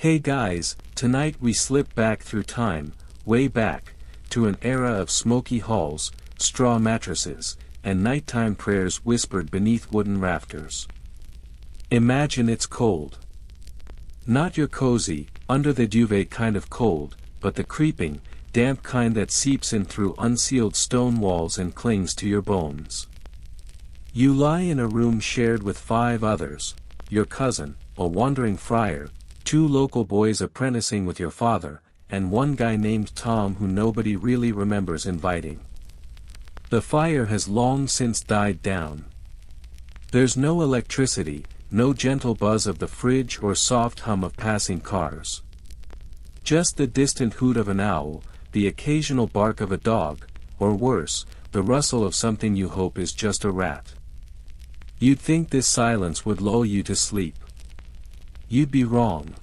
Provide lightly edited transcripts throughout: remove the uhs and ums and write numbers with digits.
Hey guys, tonight we slip back through time, way back, to an era of smoky halls, straw mattresses, and nighttime prayers whispered beneath wooden rafters. Imagine it's cold. Not your cozy, under the duvet kind of cold, but the creeping, damp kind that seeps in through unsealed stone walls and clings to your bones. You lie in a room shared with 5 others, your cousin, a wandering friar, 2 local boys apprenticing with your father, and 1 guy named Tom who nobody really remembers inviting. The fire has long since died down. There's no electricity, no gentle buzz of the fridge or soft hum of passing cars. Just the distant hoot of an owl, the occasional bark of a dog, or worse, the rustle of something you hope is just a rat. You'd think this silence would lull you to sleep. You'd be wrong.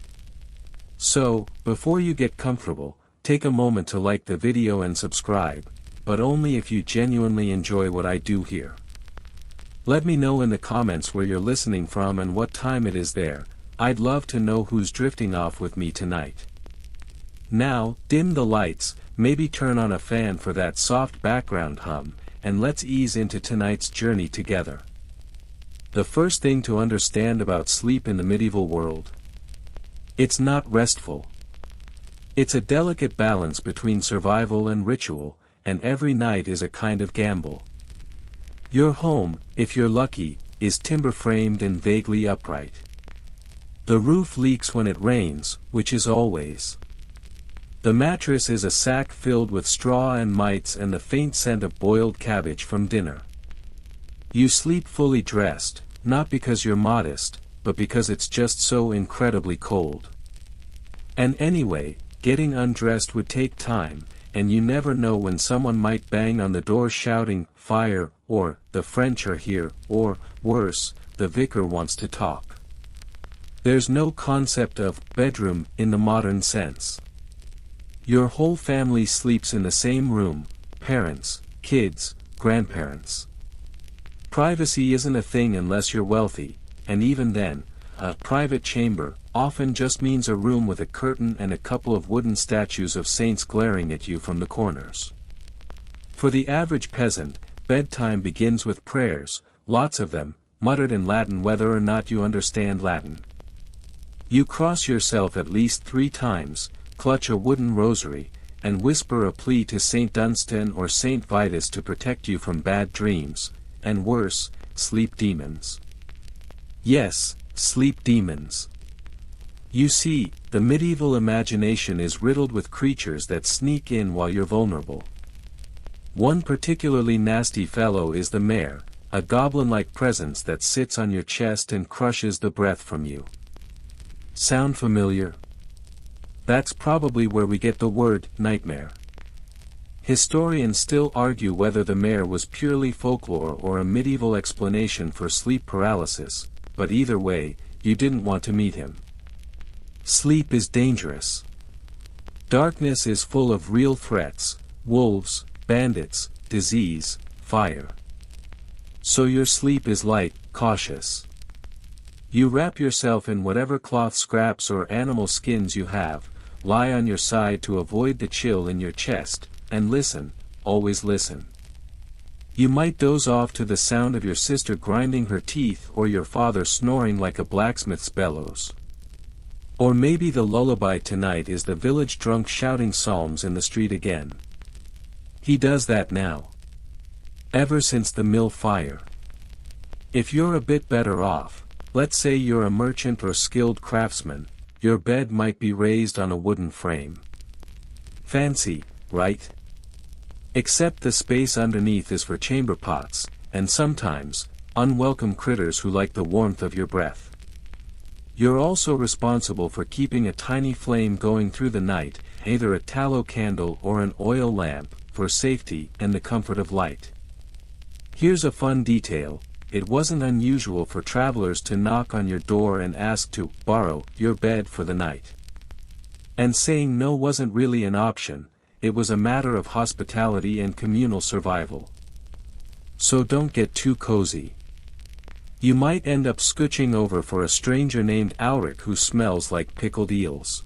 So, before you get comfortable, take a moment to like the video and subscribe, but only if you genuinely enjoy what I do here. Let me know in the comments where you're listening from and what time it is there. I'd love to know who's drifting off with me tonight. Now, dim the lights, maybe turn on a fan for that soft background hum, and let's ease into tonight's journey together. The first thing to understand about sleep in the medieval world. It's not restful. It's a delicate balance between survival and ritual, and every night is a kind of gamble. Your home, if you're lucky, is timber-framed and vaguely upright. The roof leaks when it rains, which is always. The mattress is a sack filled with straw and mites and the faint scent of boiled cabbage from dinner. You sleep fully dressed, not because you're modest, but because it's just so incredibly cold. And anyway, getting undressed would take time, and you never know when someone might bang on the door shouting, "Fire," or, "The French are here," or, worse, "The vicar wants to talk." There's no concept of bedroom in the modern sense. Your whole family sleeps in the same room, parents, kids, grandparents. Privacy isn't a thing unless you're wealthy, and even then, a private chamber often just means a room with a curtain and a couple of wooden statues of saints glaring at you from the corners. For the average peasant, bedtime begins with prayers, lots of them, muttered in Latin whether or not you understand Latin. You cross yourself at least 3 times, clutch a wooden rosary, and whisper a plea to Saint Dunstan or Saint Vitus to protect you from bad dreams, and worse, sleep demons. Yes, sleep demons. You see, the medieval imagination is riddled with creatures that sneak in while you're vulnerable. One particularly nasty fellow is the mare, a goblin-like presence that sits on your chest and crushes the breath from you. Sound familiar? That's probably where we get the word nightmare. Historians still argue whether the mare was purely folklore or a medieval explanation for sleep paralysis, but either way, you didn't want to meet him. Sleep is dangerous. Darkness is full of real threats: wolves, bandits, disease, fire. So your sleep is light, cautious. You wrap yourself in whatever cloth scraps or animal skins you have, lie on your side to avoid the chill in your chest, and listen, always listen. You might doze off to the sound of your sister grinding her teeth or your father snoring like a blacksmith's bellows. Or maybe the lullaby tonight is the village drunk shouting psalms in the street again. He does that now. Ever since the mill fire. If you're a bit better off, let's say you're a merchant or skilled craftsman, your bed might be raised on a wooden frame. Fancy, right? Except the space underneath is for chamber pots, and sometimes, unwelcome critters who like the warmth of your breath. You're also responsible for keeping a tiny flame going through the night, either a tallow candle or an oil lamp, for safety and the comfort of light. Here's a fun detail: it wasn't unusual for travelers to knock on your door and ask to borrow your bed for the night. And saying no wasn't really an option, it was a matter of hospitality and communal survival. So don't get too cozy. You might end up scooching over for a stranger named Alric who smells like pickled eels.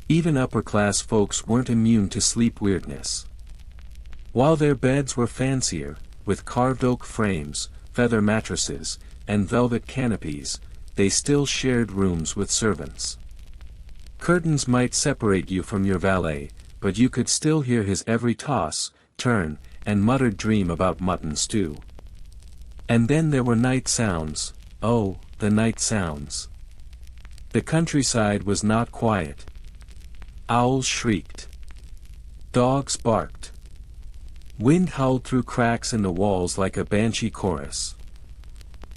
Even upper-class folks weren't immune to sleep weirdness. While their beds were fancier, with carved oak frames, feather mattresses, and velvet canopies, they still shared rooms with servants. Curtains might separate you from your valet, but you could still hear his every toss, turn, and muttered dream about mutton stew. And then there were night sounds. Oh, the night sounds. The countryside was not quiet. Owls shrieked. Dogs barked. Wind howled through cracks in the walls like a banshee chorus.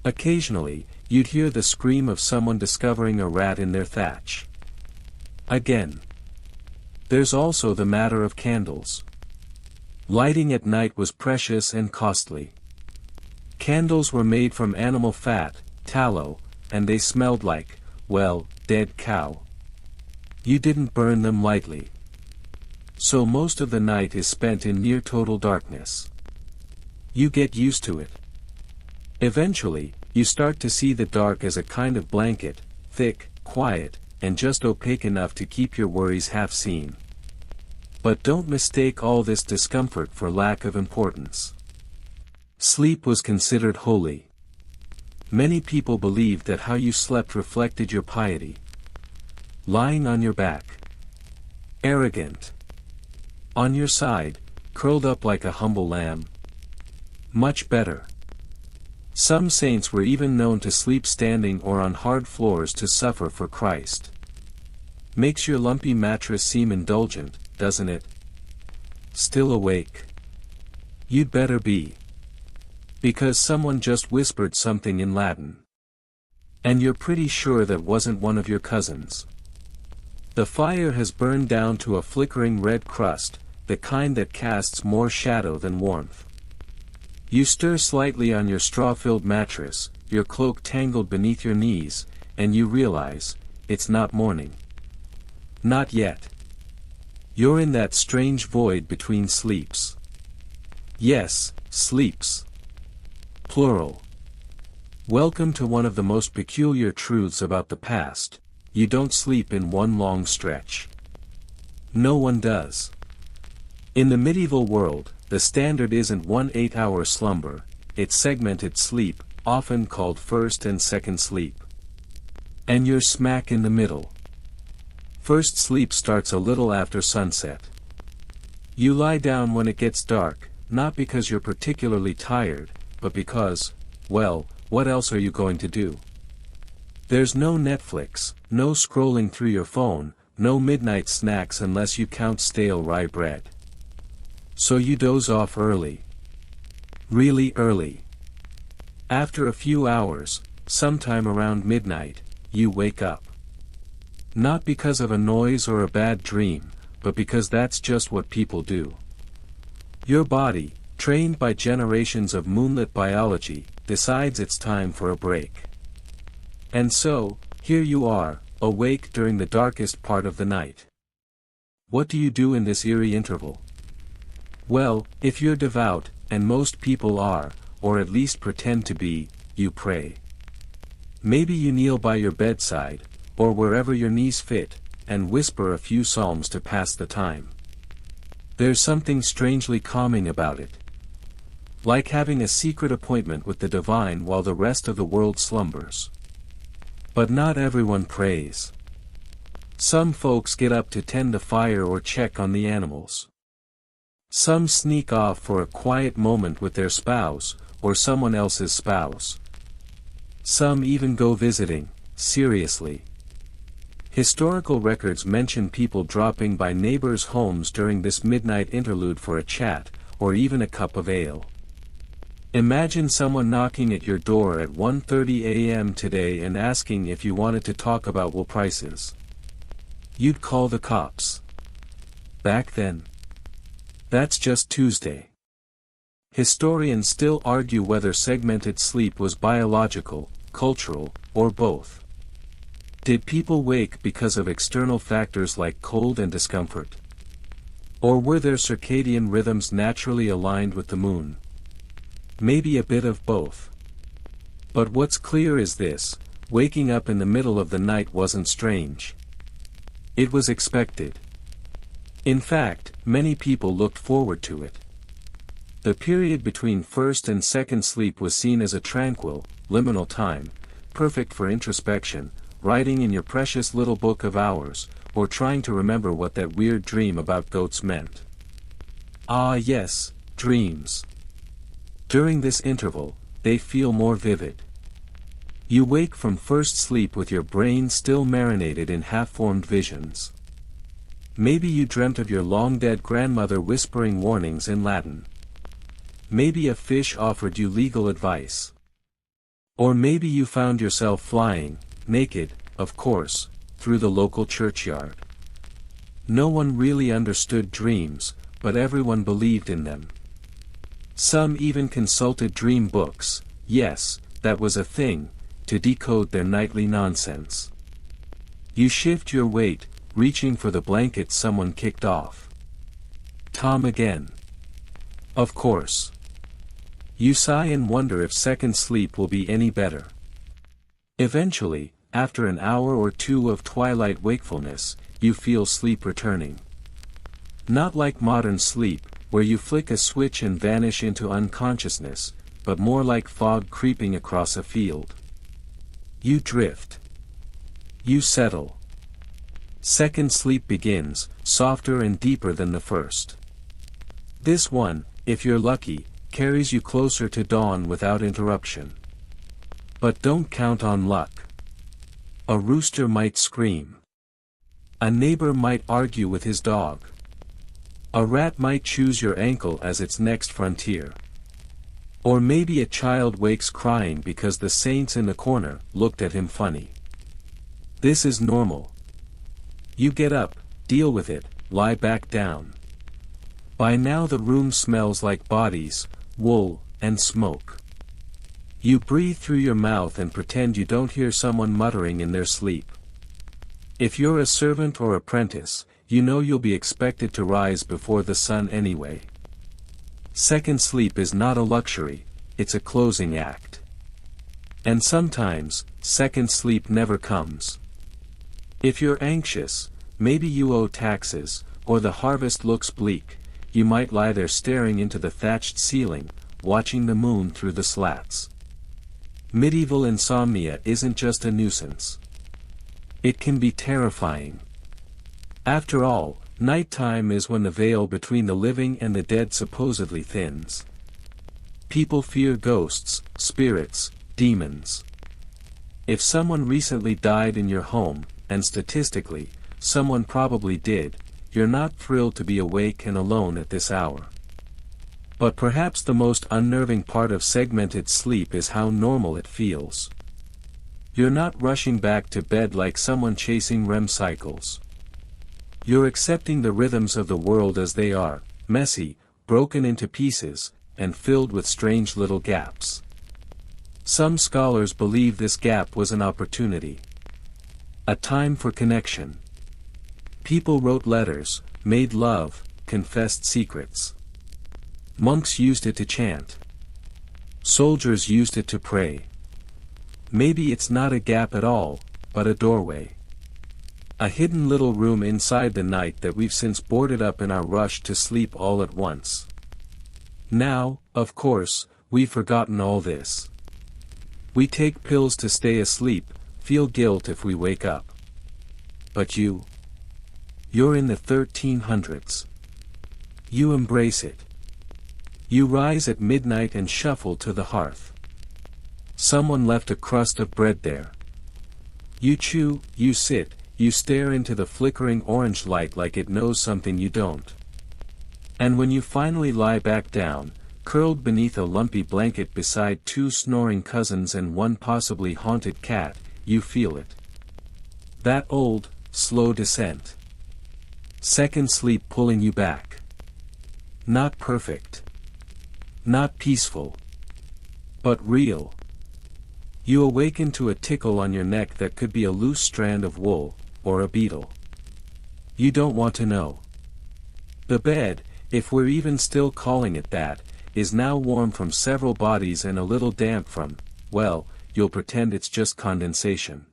Occasionally, you'd hear the scream of someone discovering a rat in their thatch. Again. There's also the matter of candles. Lighting at night was precious and costly. Candles were made from animal fat, tallow, and they smelled like, well, dead cow. You didn't burn them lightly. So most of the night is spent in near total darkness. You get used to it. Eventually, you start to see the dark as a kind of blanket, thick, quiet, and just opaque enough to keep your worries half seen. But don't mistake all this discomfort for lack of importance. Sleep was considered holy. Many people believed that how you slept reflected your piety. Lying on your back. Arrogant. On your side, curled up like a humble lamb. Much better. Some saints were even known to sleep standing or on hard floors to suffer for Christ. Makes your lumpy mattress seem indulgent, doesn't it? Still awake? You'd better be. Because someone just whispered something in Latin. And you're pretty sure that wasn't one of your cousins. The fire has burned down to a flickering red crust, the kind that casts more shadow than warmth. You stir slightly on your straw-filled mattress, your cloak tangled beneath your knees, and you realize, it's not morning. Not yet. You're in that strange void between sleeps. Yes, sleeps. Plural. Welcome to one of the most peculiar truths about the past: you don't sleep in one long stretch. No one does. In the medieval world, the standard isn't one 8-hour slumber, it's segmented sleep, often called first and second sleep. And you're smack in the middle. First sleep starts a little after sunset. You lie down when it gets dark, not because you're particularly tired, but because, well, what else are you going to do? There's no Netflix, no scrolling through your phone, no midnight snacks unless you count stale rye bread. So you doze off early. Really early. After a few hours, sometime around midnight, you wake up. Not because of a noise or a bad dream, but because that's just what people do. Your body, trained by generations of moonlit biology, decides it's time for a break. And so, here you are, awake during the darkest part of the night. What do you do in this eerie interval? Well, if you're devout, and most people are, or at least pretend to be, you pray. Maybe you kneel by your bedside, or wherever your knees fit, and whisper a few psalms to pass the time. There's something strangely calming about it. Like having a secret appointment with the divine while the rest of the world slumbers. But not everyone prays. Some folks get up to tend the fire or check on the animals. Some sneak off for a quiet moment with their spouse, or someone else's spouse. Some even go visiting, seriously. Historical records mention people dropping by neighbors' homes during this midnight interlude for a chat, or even a cup of ale. Imagine someone knocking at your door at 1:30 a.m. today and asking if you wanted to talk about wool prices. You'd call the cops. Back then. That's just Tuesday. Historians still argue whether segmented sleep was biological, cultural, or both. Did people wake because of external factors like cold and discomfort? Or were their circadian rhythms naturally aligned with the moon? Maybe a bit of both. But what's clear is this: waking up in the middle of the night wasn't strange. It was expected. In fact, many people looked forward to it. The period between first and second sleep was seen as a tranquil, liminal time, perfect for introspection, writing in your precious little book of hours, or trying to remember what that weird dream about goats meant. Ah yes, dreams. During this interval, they feel more vivid. You wake from first sleep with your brain still marinated in half-formed visions. Maybe you dreamt of your long-dead grandmother whispering warnings in Latin. Maybe a fish offered you legal advice. Or maybe you found yourself flying, naked, of course, through the local churchyard. No one really understood dreams, but everyone believed in them. Some even consulted dream books, yes, that was a thing, to decode their nightly nonsense. You shift your weight, reaching for the blanket someone kicked off. Tom again. Of course. You sigh and wonder if second sleep will be any better. Eventually, after an hour or two of twilight wakefulness, you feel sleep returning. Not like modern sleep, where you flick a switch and vanish into unconsciousness, but more like fog creeping across a field. You drift. You settle. Second sleep begins, softer and deeper than the first. This one, if you're lucky, carries you closer to dawn without interruption. But don't count on luck. A rooster might scream. A neighbor might argue with his dog. A rat might choose your ankle as its next frontier. Or maybe a child wakes crying because the saints in the corner looked at him funny. This is normal. You get up, deal with it, lie back down. By now the room smells like bodies, wool, and smoke. You breathe through your mouth and pretend you don't hear someone muttering in their sleep. If you're a servant or apprentice, you know you'll be expected to rise before the sun anyway. Second sleep is not a luxury, it's a closing act. And sometimes, second sleep never comes. If you're anxious, maybe you owe taxes, or the harvest looks bleak, you might lie there staring into the thatched ceiling, watching the moon through the slats. Medieval insomnia isn't just a nuisance. It can be terrifying. After all, nighttime is when the veil between the living and the dead supposedly thins. People fear ghosts, spirits, demons. If someone recently died in your home, and statistically, someone probably did, you're not thrilled to be awake and alone at this hour. But perhaps the most unnerving part of segmented sleep is how normal it feels. You're not rushing back to bed like someone chasing REM cycles. You're accepting the rhythms of the world as they are, messy, broken into pieces, and filled with strange little gaps. Some scholars believe this gap was an opportunity. A time for connection. People wrote letters, made love, confessed secrets. Monks used it to chant. Soldiers used it to pray. Maybe it's not a gap at all, but a doorway. A hidden little room inside the night that we've since boarded up in our rush to sleep all at once. Now, of course, we've forgotten all this. We take pills to stay asleep, feel guilt if we wake up. But you're in the 1300s. You embrace it. You rise at midnight and shuffle to the hearth. Someone left a crust of bread there. You chew, you sit, you stare into the flickering orange light like it knows something you don't. And when you finally lie back down, curled beneath a lumpy blanket beside two snoring cousins and one possibly haunted cat, you feel it. That old, slow descent. Second sleep pulling you back. Not perfect. Not peaceful. But real. You awaken to a tickle on your neck that could be a loose strand of wool, or a beetle. You don't want to know. The bed, if we're even still calling it that, is now warm from several bodies and a little damp from, well, you'll pretend it's just condensation.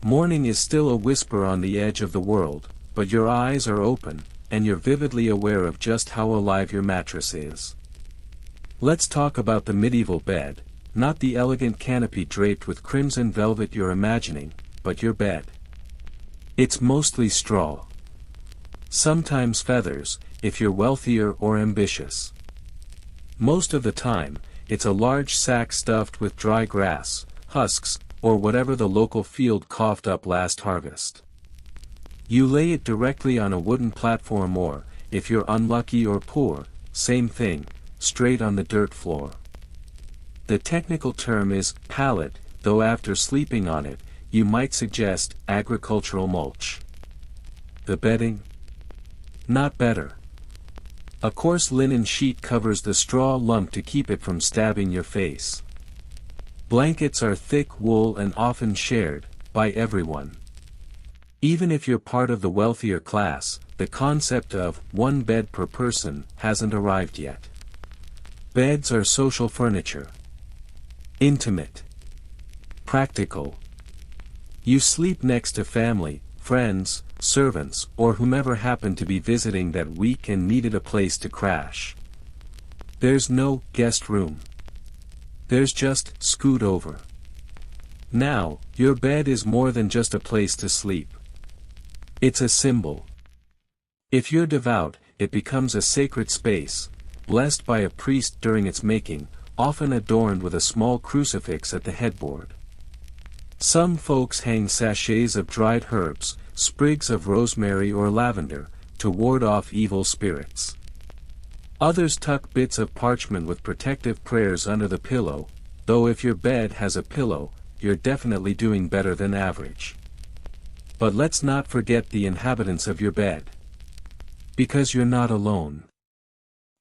Morning is still a whisper on the edge of the world, but your eyes are open, and you're vividly aware of just how alive your mattress is. Let's talk about the medieval bed, not the elegant canopy draped with crimson velvet you're imagining, but your bed. It's mostly straw. Sometimes feathers, if you're wealthier or ambitious. Most of the time, it's a large sack stuffed with dry grass, husks, or whatever the local field coughed up last harvest. You lay it directly on a wooden platform or, if you're unlucky or poor, same thing, straight on the dirt floor. The technical term is pallet, though after sleeping on it, you might suggest agricultural mulch. The bedding? Not better. A coarse linen sheet covers the straw lump to keep it from stabbing your face. Blankets are thick wool and often shared, by everyone. Even if you're part of the wealthier class, the concept of one bed per person hasn't arrived yet. Beds are social furniture. Intimate. Practical. You sleep next to family, friends, servants, or whomever happened to be visiting that week and needed a place to crash. There's no guest room. There's just scoot over. Now, your bed is more than just a place to sleep. It's a symbol. If you're devout, it becomes a sacred space, blessed by a priest during its making, often adorned with a small crucifix at the headboard. Some folks hang sachets of dried herbs, sprigs of rosemary or lavender, to ward off evil spirits. Others tuck bits of parchment with protective prayers under the pillow, though if your bed has a pillow, you're definitely doing better than average. But let's not forget the inhabitants of your bed. Because you're not alone.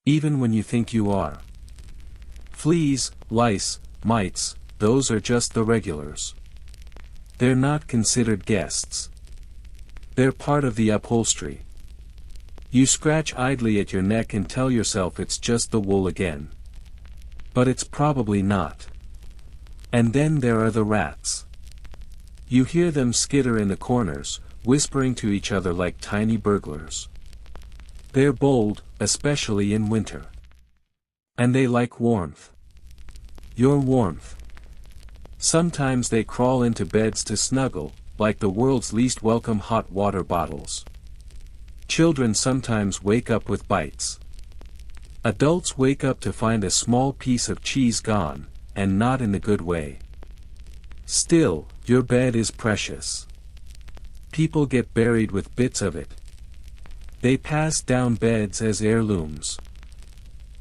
Even when you think you are. Fleas, lice, mites, those are just the regulars. They're not considered guests. They're part of the upholstery. You scratch idly at your neck and tell yourself it's just the wool again. But it's probably not. And then there are the rats. You hear them skitter in the corners, whispering to each other like tiny burglars. They're bold, especially in winter. And they like warmth. Your warmth. Sometimes they crawl into beds to snuggle, like the world's least welcome hot water bottles. Children sometimes wake up with bites. Adults wake up to find a small piece of cheese gone, and not in the good way. Still, your bed is precious. People get buried with bits of it. They pass down beds as heirlooms.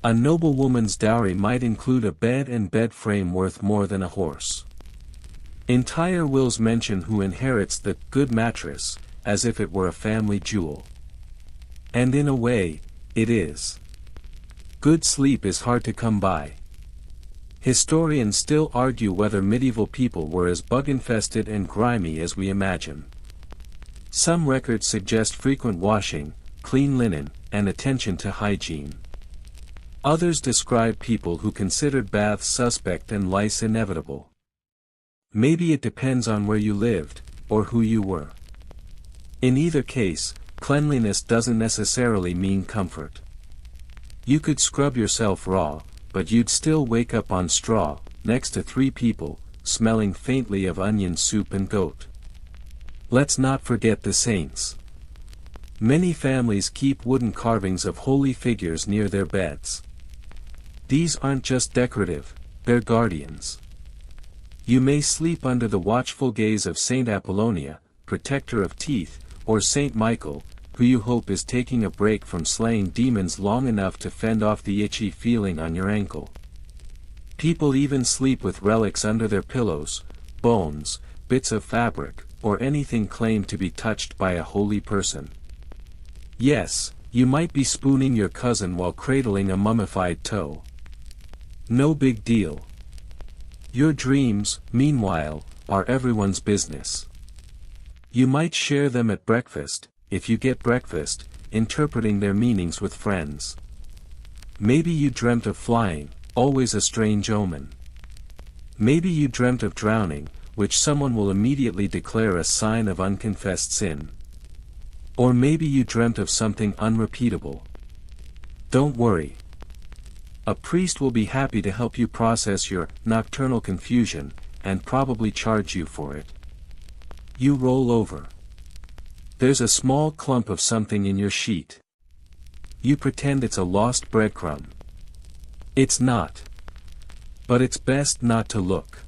A noblewoman's dowry might include a bed and bed frame worth more than a horse. Entire wills mention who inherits the good mattress, as if it were a family jewel. And in a way, it is. Good sleep is hard to come by. Historians still argue whether medieval people were as bug-infested and grimy as we imagine. Some records suggest frequent washing, clean linen, and attention to hygiene. Others describe people who considered baths suspect and lice inevitable. Maybe it depends on where you lived, or who you were. In either case, cleanliness doesn't necessarily mean comfort. You could scrub yourself raw, but you'd still wake up on straw, next to 3 people, smelling faintly of onion soup and goat. Let's not forget the saints. Many families keep wooden carvings of holy figures near their beds. These aren't just decorative, they're guardians. You may sleep under the watchful gaze of Saint Apollonia, protector of teeth, or Saint Michael, who you hope is taking a break from slaying demons long enough to fend off the itchy feeling on your ankle. People even sleep with relics under their pillows, bones, bits of fabric, or anything claimed to be touched by a holy person. Yes, you might be spooning your cousin while cradling a mummified toe. No big deal. Your dreams, meanwhile, are everyone's business. You might share them at breakfast, if you get breakfast, interpreting their meanings with friends. Maybe you dreamt of flying, always a strange omen. Maybe you dreamt of drowning, which someone will immediately declare a sign of unconfessed sin. Or maybe you dreamt of something unrepeatable. Don't worry. A priest will be happy to help you process your nocturnal confusion, and probably charge you for it. You roll over. There's a small clump of something in your sheet. You pretend it's a lost breadcrumb. It's not. But it's best not to look.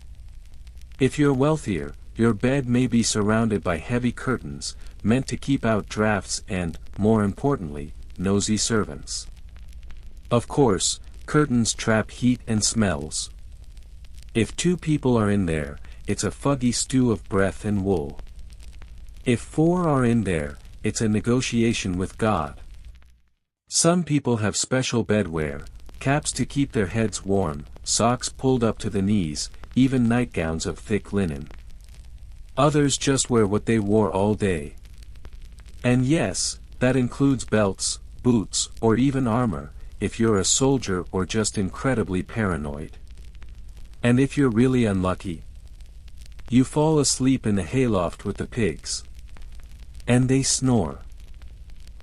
If you're wealthier, your bed may be surrounded by heavy curtains, meant to keep out drafts and, more importantly, nosy servants. Of course, curtains trap heat and smells. If 2 people are in there, it's a fuggy stew of breath and wool. If 4 are in there, it's a negotiation with God. Some people have special bedwear, caps to keep their heads warm, socks pulled up to the knees, even nightgowns of thick linen. Others just wear what they wore all day. And yes, that includes belts, boots, or even armor, if you're a soldier or just incredibly paranoid. And if you're really unlucky, you fall asleep in the hayloft with the pigs. And they snore.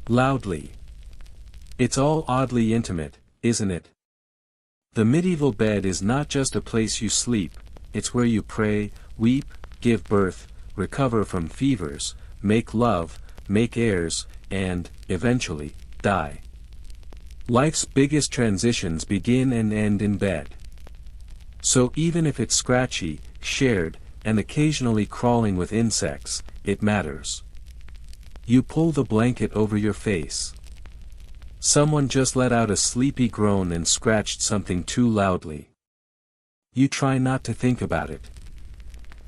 Loudly. It's all oddly intimate, isn't it? The medieval bed is not just a place you sleep, it's where you pray, weep, give birth, recover from fevers, make love, make heirs, and, eventually, die. Life's biggest transitions begin and end in bed. So even if it's scratchy, shared, and occasionally crawling with insects, it matters. You pull the blanket over your face. Someone just let out a sleepy groan and scratched something too loudly. You try not to think about it.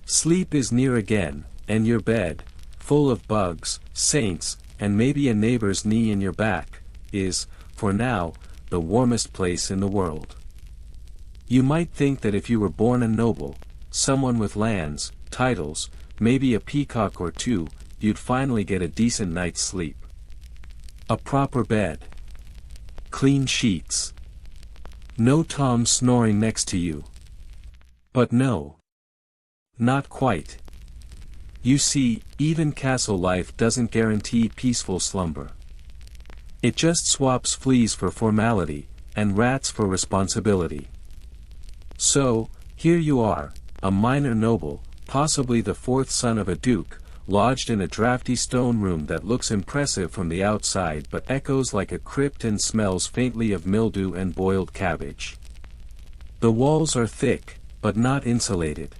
Sleep is near again, and your bed, full of bugs, saints, and maybe a neighbor's knee in your back, is, for now, the warmest place in the world. You might think that if you were born a noble, someone with lands, titles, maybe a peacock or 2, you'd finally get a decent night's sleep. A proper bed. Clean sheets. No Tom snoring next to you. But no. Not quite. You see, even castle life doesn't guarantee peaceful slumber. It just swaps fleas for formality, and rats for responsibility. So, here you are, a minor noble, possibly the 4th son of a duke, lodged in a drafty stone room that looks impressive from the outside but echoes like a crypt and smells faintly of mildew and boiled cabbage. The walls are thick, but not insulated.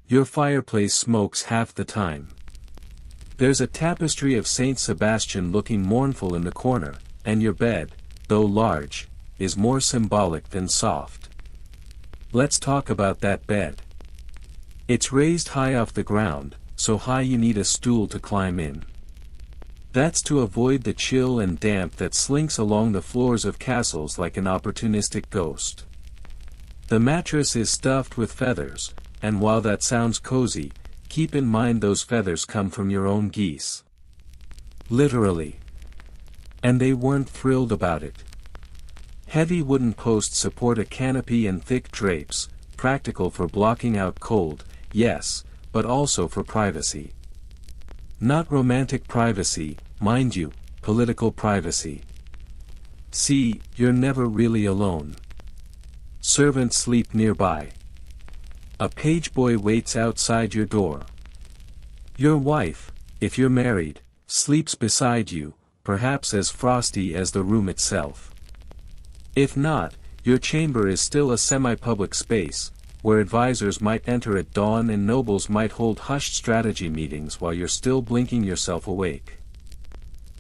Your fireplace smokes half the time. There's a tapestry of Saint Sebastian looking mournful in the corner, and your bed, though large, is more symbolic than soft. Let's talk about that bed. It's raised high off the ground, so high you need a stool to climb in. That's to avoid the chill and damp that slinks along the floors of castles like an opportunistic ghost. The mattress is stuffed with feathers, and while that sounds cozy, keep in mind those feathers come from your own geese. Literally. And they weren't thrilled about it. Heavy wooden posts support a canopy and thick drapes, practical for blocking out cold, yes, but also for privacy. Not romantic privacy, mind you, political privacy. See, you're never really alone. Servants sleep nearby. A page boy waits outside your door. Your wife, if you're married, sleeps beside you, perhaps as frosty as the room itself. If not, your chamber is still a semi-public space, where advisors might enter at dawn and nobles might hold hushed strategy meetings while you're still blinking yourself awake.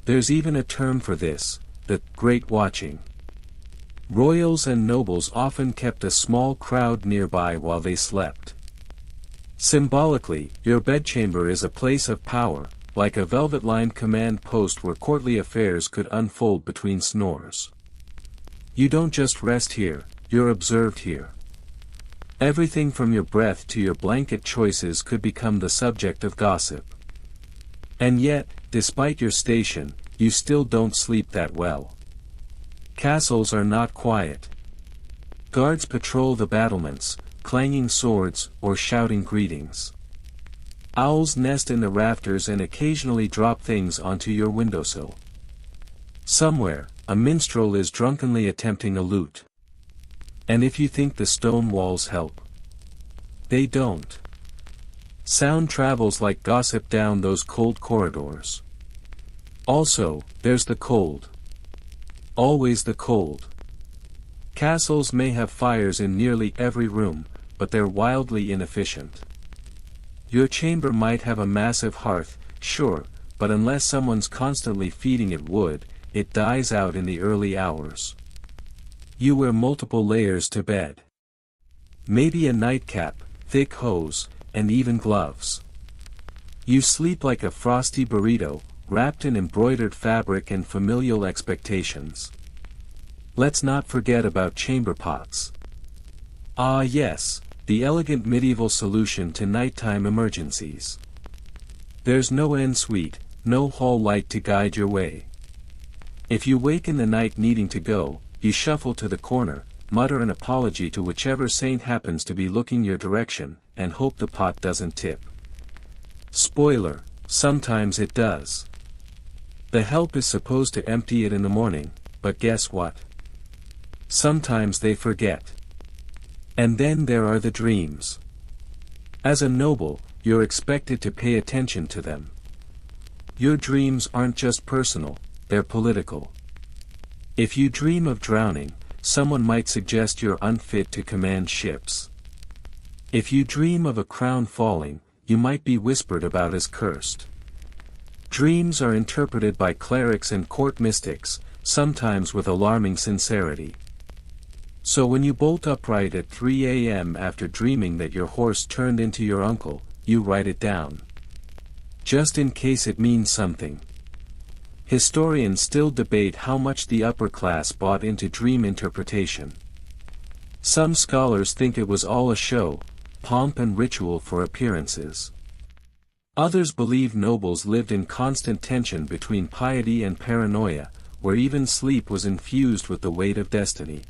There's even a term for this, the Great Watching. Royals and nobles often kept a small crowd nearby while they slept. Symbolically, your bedchamber is a place of power, like a velvet-lined command post where courtly affairs could unfold between snores. You don't just rest here, you're observed here. Everything from your breath to your blanket choices could become the subject of gossip. And yet, despite your station, you still don't sleep that well. Castles are not quiet. Guards patrol the battlements, clanging swords, or shouting greetings. Owls nest in the rafters and occasionally drop things onto your windowsill. Somewhere, a minstrel is drunkenly attempting a lute. And if you think the stone walls help, they don't. Sound travels like gossip down those cold corridors. Also, there's the cold. Always the cold. Castles may have fires in nearly every room, but they're wildly inefficient. Your chamber might have a massive hearth, sure, but unless someone's constantly feeding it wood, it dies out in the early hours. You wear multiple layers to bed. Maybe a nightcap, thick hose, and even gloves. You sleep like a frosty burrito, wrapped in embroidered fabric and familial expectations. Let's not forget about chamber pots. Ah yes, the elegant medieval solution to nighttime emergencies. There's no ensuite, no hall light to guide your way. If you wake in the night needing to go, you shuffle to the corner, mutter an apology to whichever saint happens to be looking your direction, and hope the pot doesn't tip. Spoiler, sometimes it does. The help is supposed to empty it in the morning, but guess what? Sometimes they forget. And then there are the dreams. As a noble, you're expected to pay attention to them. Your dreams aren't just personal, they're political. If you dream of drowning, someone might suggest you're unfit to command ships. If you dream of a crown falling, you might be whispered about as cursed. Dreams are interpreted by clerics and court mystics, sometimes with alarming sincerity. So when you bolt upright at 3 a.m. after dreaming that your horse turned into your uncle, you write it down. Just in case it means something. Historians still debate how much the upper class bought into dream interpretation. Some scholars think it was all a show, pomp and ritual for appearances. Others believe nobles lived in constant tension between piety and paranoia, where even sleep was infused with the weight of destiny.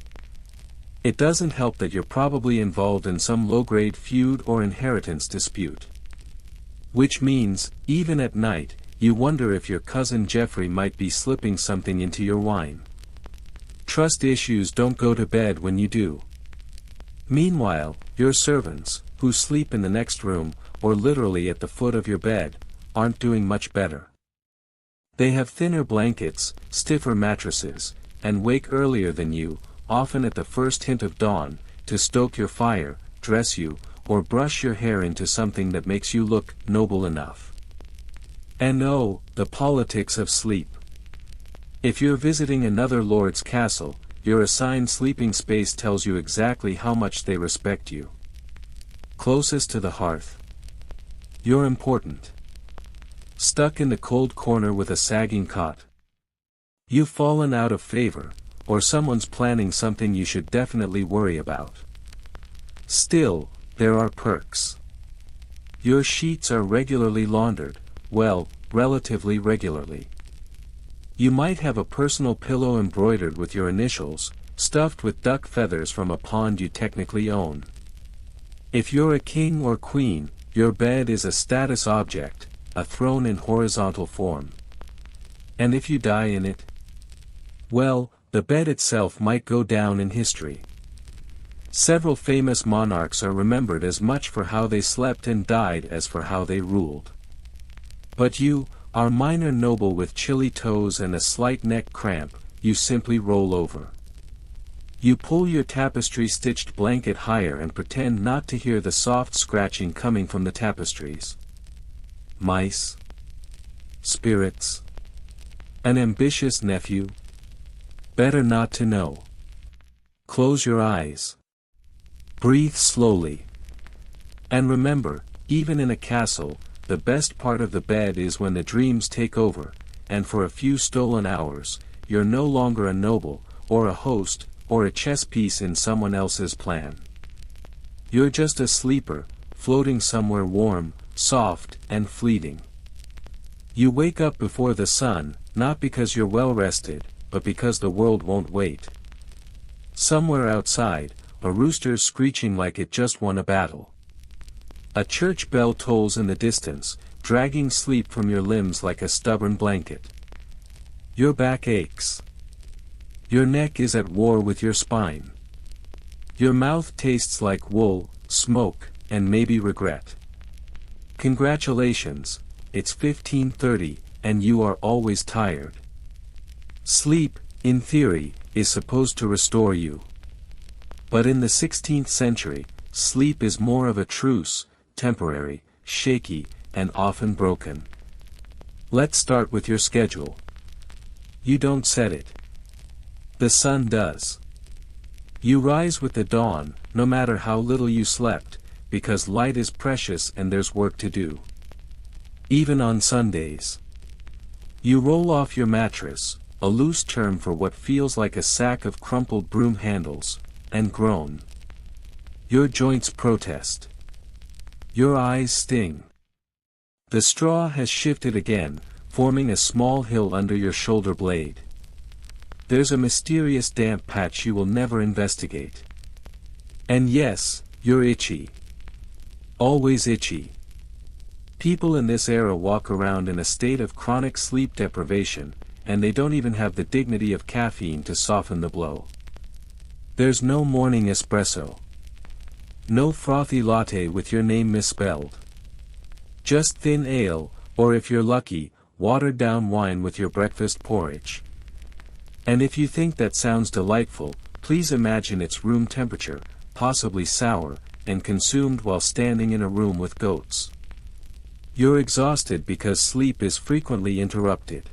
It doesn't help that you're probably involved in some low-grade feud or inheritance dispute. Which means, even at night, you wonder if your cousin Jeffrey might be slipping something into your wine. Trust issues don't go to bed when you do. Meanwhile, your servants, who sleep in the next room, or literally at the foot of your bed, aren't doing much better. They have thinner blankets, stiffer mattresses, and wake earlier than you, often at the first hint of dawn, to stoke your fire, dress you, or brush your hair into something that makes you look noble enough. And oh, the politics of sleep. If you're visiting another lord's castle, your assigned sleeping space tells you exactly how much they respect you. Closest to the hearth. You're important. Stuck in the cold corner with a sagging cot. You've fallen out of favor, or someone's planning something you should definitely worry about. Still, there are perks. Your sheets are regularly laundered, well, relatively regularly. You might have a personal pillow embroidered with your initials, stuffed with duck feathers from a pond you technically own. If you're a king or queen, your bed is a status object, a throne in horizontal form. And if you die in it, well, the bed itself might go down in history. Several famous monarchs are remembered as much for how they slept and died as for how they ruled. But you, our minor noble with chilly toes and a slight neck cramp, you simply roll over. You pull your tapestry-stitched blanket higher and pretend not to hear the soft scratching coming from the tapestries. Mice? Spirits? An ambitious nephew? Better not to know. Close your eyes. Breathe slowly. And remember, even in a castle, the best part of the bed is when the dreams take over, and for a few stolen hours, you're no longer a noble, or a host, or a chess piece in someone else's plan. You're just a sleeper, floating somewhere warm, soft, and fleeting. You wake up before the sun, not because you're well rested, but because the world won't wait. Somewhere outside, a rooster screeching like it just won a battle. A church bell tolls in the distance, dragging sleep from your limbs like a stubborn blanket. Your back aches. Your neck is at war with your spine. Your mouth tastes like wool, smoke, and maybe regret. Congratulations, it's 15:30, and you are always tired. Sleep, in theory, is supposed to restore you. But in the 16th century, sleep is more of a truce, temporary, shaky, and often broken. Let's start with your schedule. You don't set it. The sun does. You rise with the dawn, no matter how little you slept, because light is precious and there's work to do. Even on Sundays. You roll off your mattress, a loose term for what feels like a sack of crumpled broom handles, and groan. Your joints protest. Your eyes sting. The straw has shifted again, forming a small hill under your shoulder blade. There's a mysterious damp patch you will never investigate. And yes, you're itchy. Always itchy. People in this era walk around in a state of chronic sleep deprivation, and they don't even have the dignity of caffeine to soften the blow. There's no morning espresso. No frothy latte with your name misspelled. Just thin ale, or if you're lucky, watered down wine with your breakfast porridge. And if you think that sounds delightful, please imagine it's room temperature, possibly sour, and consumed while standing in a room with goats. You're exhausted because sleep is frequently interrupted.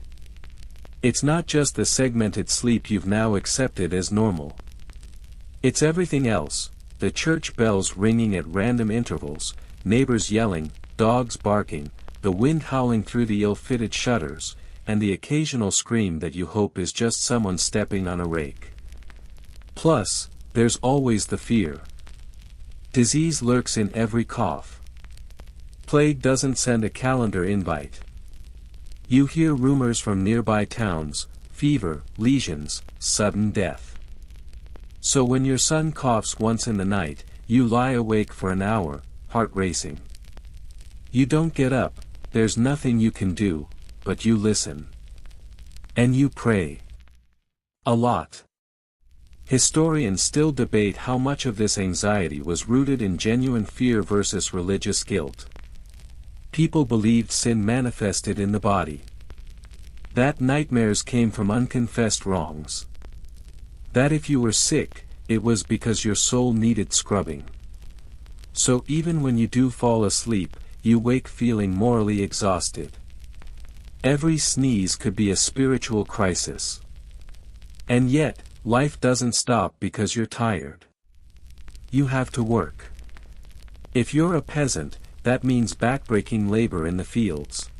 It's not just the segmented sleep you've now accepted as normal. It's everything else, the church bells ringing at random intervals, neighbors yelling, dogs barking, the wind howling through the ill-fitted shutters, and the occasional scream that you hope is just someone stepping on a rake. Plus, there's always the fear. Disease lurks in every cough. Plague doesn't send a calendar invite. You hear rumors from nearby towns, fever, lesions, sudden death. So when your son coughs once in the night, you lie awake for an hour, heart racing. You don't get up, there's nothing you can do, but you listen. And you pray. A lot. Historians still debate how much of this anxiety was rooted in genuine fear versus religious guilt. People believed sin manifested in the body. That nightmares came from unconfessed wrongs. That if you were sick, it was because your soul needed scrubbing. So even when you do fall asleep, you wake feeling morally exhausted. Every sneeze could be a spiritual crisis. And yet, life doesn't stop because you're tired. You have to work. If you're a peasant, that means backbreaking labor in the fields.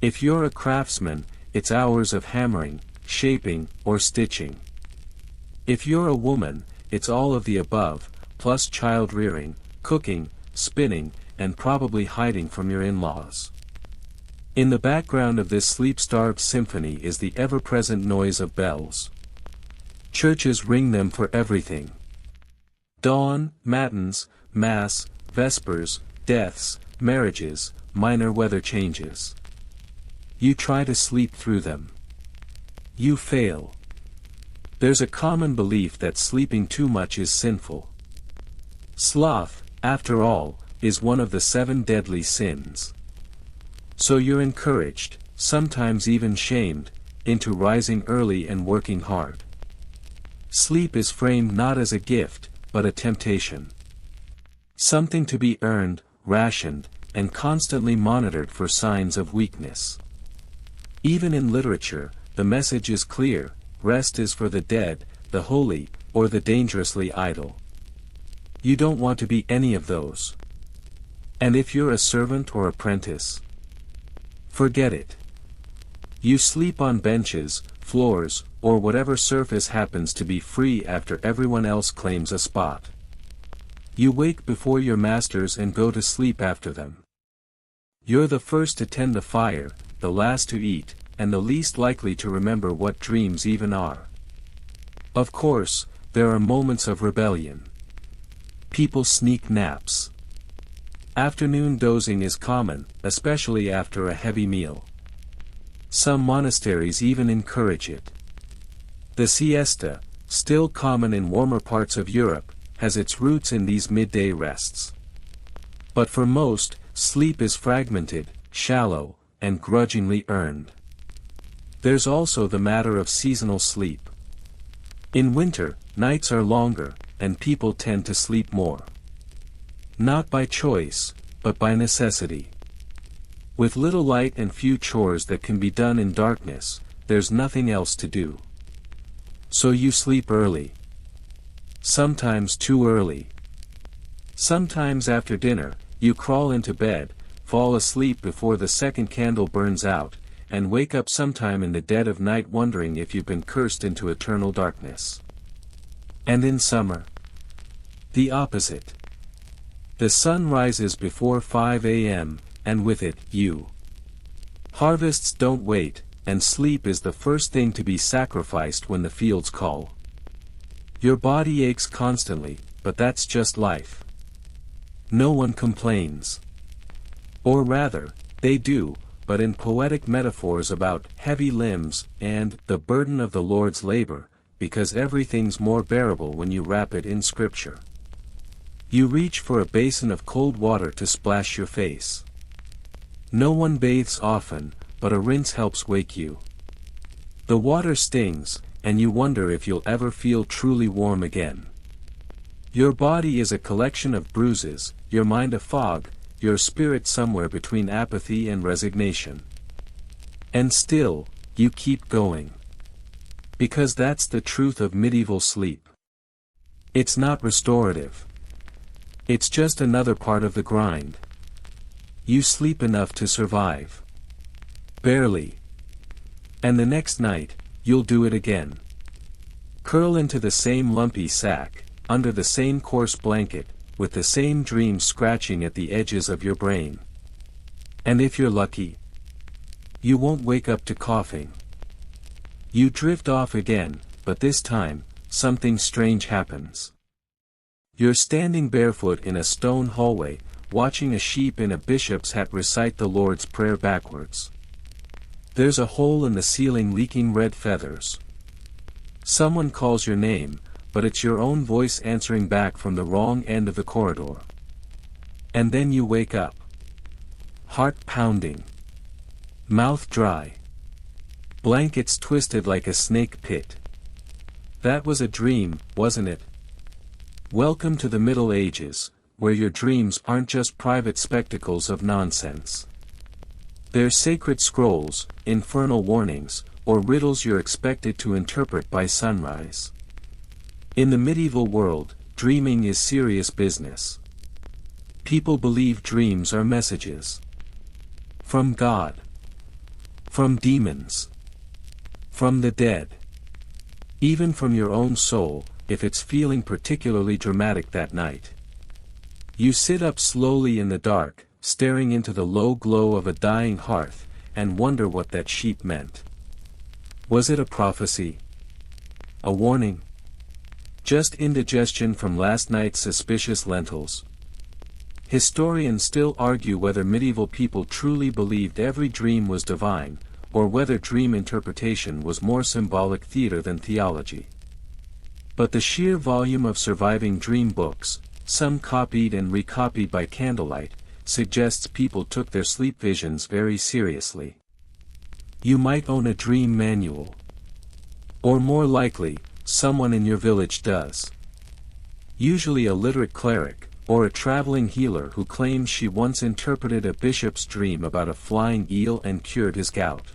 If you're a craftsman, it's hours of hammering, shaping, or stitching. If you're a woman, it's all of the above, plus child-rearing, cooking, spinning, and probably hiding from your in-laws. In the background of this sleep-starved symphony is the ever-present noise of bells. Churches ring them for everything. Dawn, matins, mass, vespers, deaths, marriages, minor weather changes. You try to sleep through them. You fail. There's a common belief that sleeping too much is sinful. Sloth, after all, is one of the 7 deadly sins. So you're encouraged, sometimes even shamed, into rising early and working hard. Sleep is framed not as a gift, but a temptation. Something to be earned, rationed, and constantly monitored for signs of weakness. Even in literature, the message is clear: rest is for the dead, the holy, or the dangerously idle. You don't want to be any of those. And if you're a servant or apprentice, forget it. You sleep on benches, floors, or whatever surface happens to be free after everyone else claims a spot. You wake before your masters and go to sleep after them. You're the first to tend the fire, the last to eat, and the least likely to remember what dreams even are. Of course, there are moments of rebellion. People sneak naps. Afternoon dozing is common, especially after a heavy meal. Some monasteries even encourage it. The siesta, still common in warmer parts of Europe, has its roots in these midday rests. But for most, sleep is fragmented, shallow, and grudgingly earned. There's also the matter of seasonal sleep. In winter, nights are longer, and people tend to sleep more. Not by choice, but by necessity. With little light and few chores that can be done in darkness, there's nothing else to do. So you sleep early. Sometimes too early. Sometimes after dinner, you crawl into bed, fall asleep before the second candle burns out, and wake up sometime in the dead of night wondering if you've been cursed into eternal darkness. And in summer, the opposite. The sun rises before 5 a.m., and with it, you. Harvests don't wait, and sleep is the first thing to be sacrificed when the fields call. Your body aches constantly, but that's just life. No one complains. Or rather, they do, but in poetic metaphors about heavy limbs and the burden of the Lord's labor, because everything's more bearable when you wrap it in Scripture. You reach for a basin of cold water to splash your face. No one bathes often, but a rinse helps wake you. The water stings, and you wonder if you'll ever feel truly warm again. Your body is a collection of bruises, your mind a fog, your spirit somewhere between apathy and resignation. And still, you keep going. Because that's the truth of medieval sleep. It's not restorative. It's just another part of the grind. You sleep enough to survive. Barely. And the next night, you'll do it again. Curl into the same lumpy sack, under the same coarse blanket, with the same dreams scratching at the edges of your brain. And if you're lucky, you won't wake up to coughing. You drift off again, but this time, something strange happens. You're standing barefoot in a stone hallway, watching a sheep in a bishop's hat recite the Lord's Prayer backwards. There's a hole in the ceiling leaking red feathers. Someone calls your name, but it's your own voice answering back from the wrong end of the corridor. And then you wake up. Heart pounding. Mouth dry. Blankets twisted like a snake pit. That was a dream, wasn't it? Welcome to the Middle Ages, where your dreams aren't just private spectacles of nonsense. They're sacred scrolls, infernal warnings, or riddles you're expected to interpret by sunrise. In the medieval world, dreaming is serious business. People believe dreams are messages. From God. From demons. From the dead. Even from your own soul, if it's feeling particularly dramatic that night. You sit up slowly in the dark, staring into the low glow of a dying hearth, and wonder what that sheep meant. Was it a prophecy? A warning? Just indigestion from last night's suspicious lentils? Historians still argue whether medieval people truly believed every dream was divine, or whether dream interpretation was more symbolic theater than theology. But the sheer volume of surviving dream books, some copied and recopied by candlelight, suggests people took their sleep visions very seriously. You might own a dream manual. Or more likely, someone in your village does. Usually a literate cleric, or a traveling healer who claims she once interpreted a bishop's dream about a flying eel and cured his gout.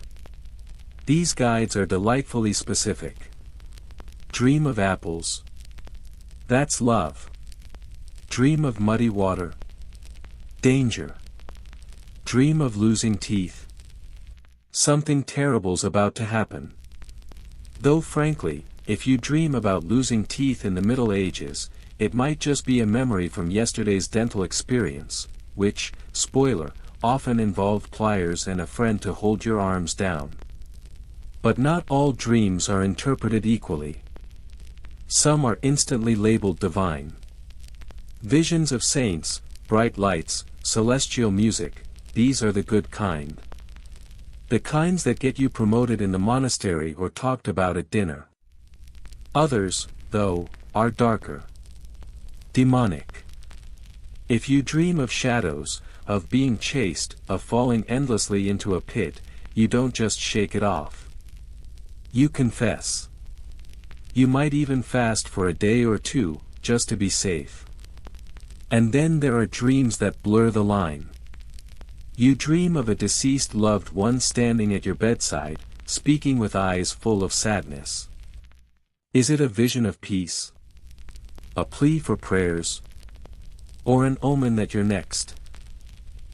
These guides are delightfully specific. Dream of apples. That's love. Dream of muddy water. Danger. Dream of losing teeth. Something terrible's about to happen. Though frankly, if you dream about losing teeth in the Middle Ages, it might just be a memory from yesterday's dental experience, which, spoiler, often involved pliers and a friend to hold your arms down. But not all dreams are interpreted equally. Some are instantly labeled divine. Visions of saints, bright lights, celestial music, these are the good kind. The kinds that get you promoted in the monastery or talked about at dinner. Others, though, are darker. Demonic. If you dream of shadows, of being chased, of falling endlessly into a pit, you don't just shake it off. You confess. You might even fast for a day or two, just to be safe. And then there are dreams that blur the line. You dream of a deceased loved one standing at your bedside, speaking with eyes full of sadness. Is it a vision of peace? A plea for prayers? Or an omen that you're next?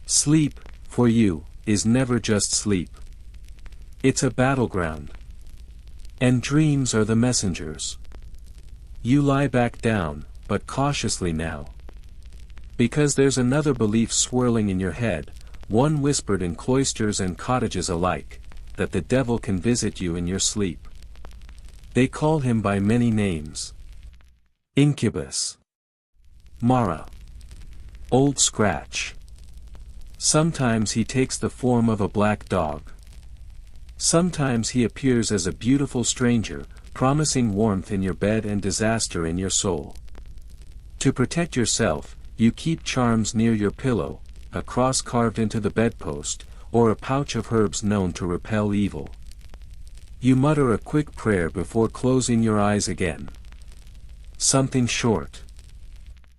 Sleep, for you, is never just sleep. It's a battleground. And dreams are the messengers. You lie back down, but cautiously now. Because there's another belief swirling in your head, one whispered in cloisters and cottages alike, that the devil can visit you in your sleep. They call him by many names. Incubus. Mara. Old Scratch. Sometimes he takes the form of a black dog. Sometimes he appears as a beautiful stranger, promising warmth in your bed and disaster in your soul. To protect yourself, you keep charms near your pillow, a cross carved into the bedpost, or a pouch of herbs known to repel evil. You mutter a quick prayer before closing your eyes again. Something short.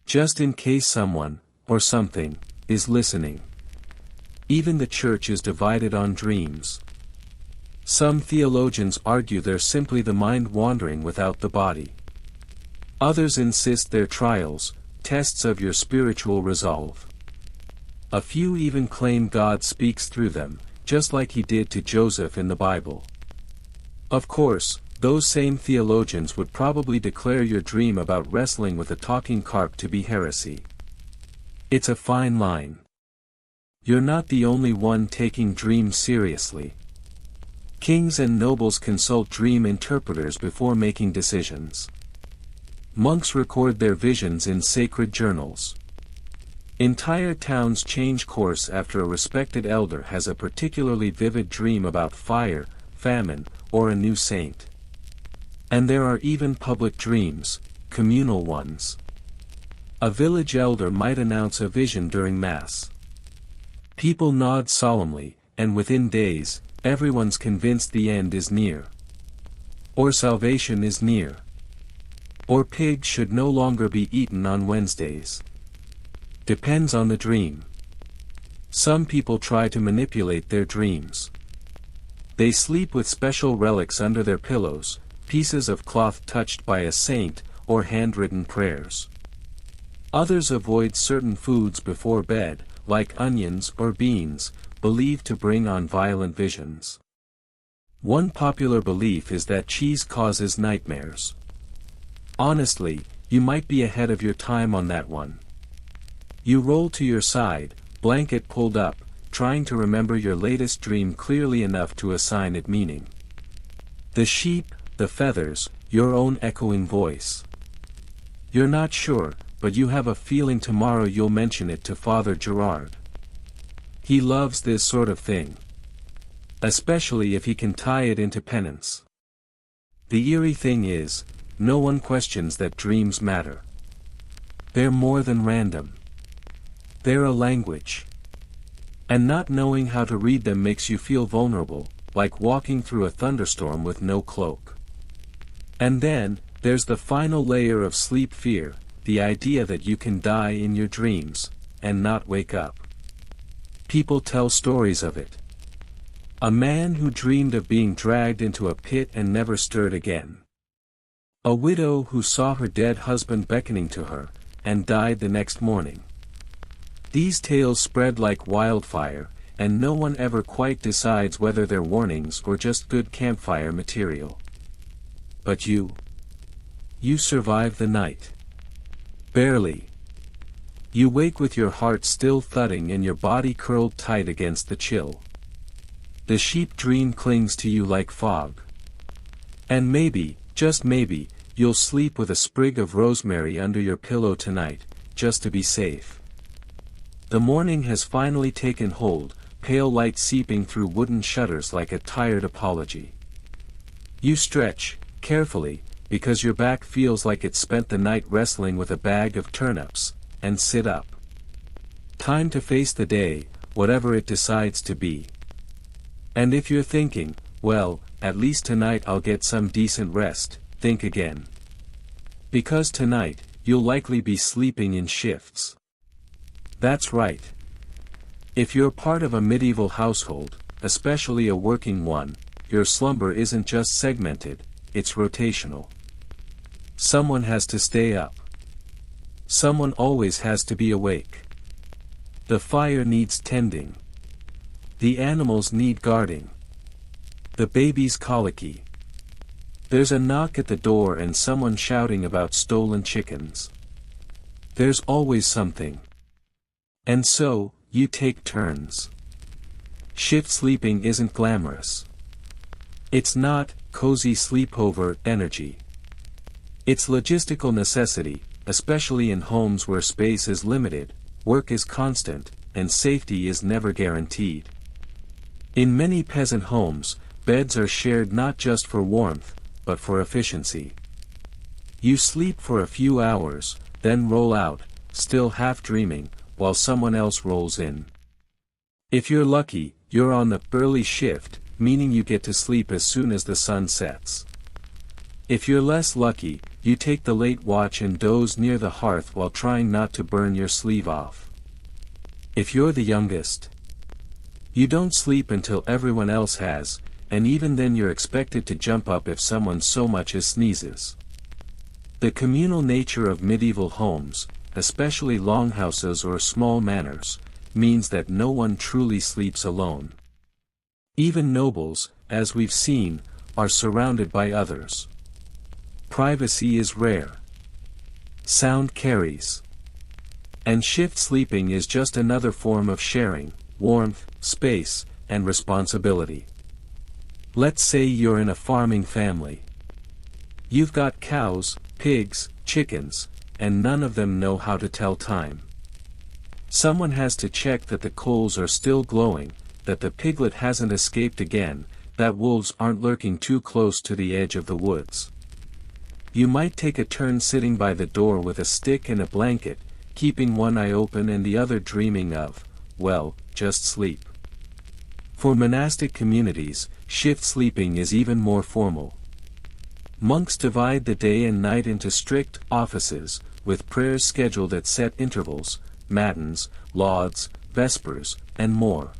Just in case someone, or something, is listening. Even the church is divided on dreams. Some theologians argue they're simply the mind wandering without the body. Others insist they're trials, tests of your spiritual resolve. A few even claim God speaks through them, just like he did to Joseph in the Bible. Of course, those same theologians would probably declare your dream about wrestling with a talking carp to be heresy. It's a fine line. You're not the only one taking dreams seriously. Kings and nobles consult dream interpreters before making decisions. Monks record their visions in sacred journals. Entire towns change course after a respected elder has a particularly vivid dream about fire, famine, or a new saint. And there are even public dreams, communal ones. A village elder might announce a vision during Mass. People nod solemnly, and within days, everyone's convinced the end is near. Or salvation is near. Or pigs should no longer be eaten on Wednesdays. Depends on the dream. Some people try to manipulate their dreams. They sleep with special relics under their pillows, pieces of cloth touched by a saint, or handwritten prayers. Others avoid certain foods before bed, like onions or beans, believed to bring on violent visions. One popular belief is that cheese causes nightmares. Honestly, you might be ahead of your time on that one. You roll to your side, blanket pulled up, trying to remember your latest dream clearly enough to assign it meaning. The sheep, the feathers, your own echoing voice. You're not sure, but you have a feeling tomorrow you'll mention it to Father Gerard. He loves this sort of thing. Especially if he can tie it into penance. The eerie thing is, no one questions that dreams matter. They're more than random. They're a language. And not knowing how to read them makes you feel vulnerable, like walking through a thunderstorm with no cloak. And then, there's the final layer of sleep fear, the idea that you can die in your dreams, and not wake up. People tell stories of it. A man who dreamed of being dragged into a pit and never stirred again. A widow who saw her dead husband beckoning to her, and died the next morning. These tales spread like wildfire, and no one ever quite decides whether they're warnings or just good campfire material. But you survive the night. Barely. You wake with your heart still thudding and your body curled tight against the chill. The sheep dream clings to you like fog. And maybe, just maybe, you'll sleep with a sprig of rosemary under your pillow tonight, just to be safe. The morning has finally taken hold, pale light seeping through wooden shutters like a tired apology. You stretch, carefully, because your back feels like it spent the night wrestling with a bag of turnips, and sit up. Time to face the day, whatever it decides to be. And if you're thinking, well, at least tonight I'll get some decent rest, think again. Because tonight, you'll likely be sleeping in shifts. That's right. If you're part of a medieval household, especially a working one, your slumber isn't just segmented, it's rotational. Someone has to stay up. Someone always has to be awake. The fire needs tending. The animals need guarding. The baby's colicky. There's a knock at the door and someone shouting about stolen chickens. There's always something. And so, you take turns. Shift sleeping isn't glamorous. It's not cozy sleepover energy. It's logistical necessity, especially in homes where space is limited, work is constant, and safety is never guaranteed. In many peasant homes, beds are shared not just for warmth, but for efficiency. You sleep for a few hours, then roll out, still half dreaming, while someone else rolls in. If you're lucky, you're on the early shift, meaning you get to sleep as soon as the sun sets. If you're less lucky, you take the late watch and doze near the hearth while trying not to burn your sleeve off. If you're the youngest, you don't sleep until everyone else has, and even then you're expected to jump up if someone so much as sneezes. The communal nature of medieval homes, especially longhouses or small manors, means that no one truly sleeps alone. Even nobles, as we've seen, are surrounded by others. Privacy is rare. Sound carries. And shift sleeping is just another form of sharing, warmth, space, and responsibility. Let's say you're in a farming family. You've got cows, pigs, chickens, and none of them know how to tell time. Someone has to check that the coals are still glowing, that the piglet hasn't escaped again, that wolves aren't lurking too close to the edge of the woods. You might take a turn sitting by the door with a stick and a blanket, keeping one eye open and the other dreaming of, well, just sleep. For monastic communities, shift sleeping is even more formal. Monks divide the day and night into strict offices, with prayers scheduled at set intervals, matins, lauds, vespers, and more.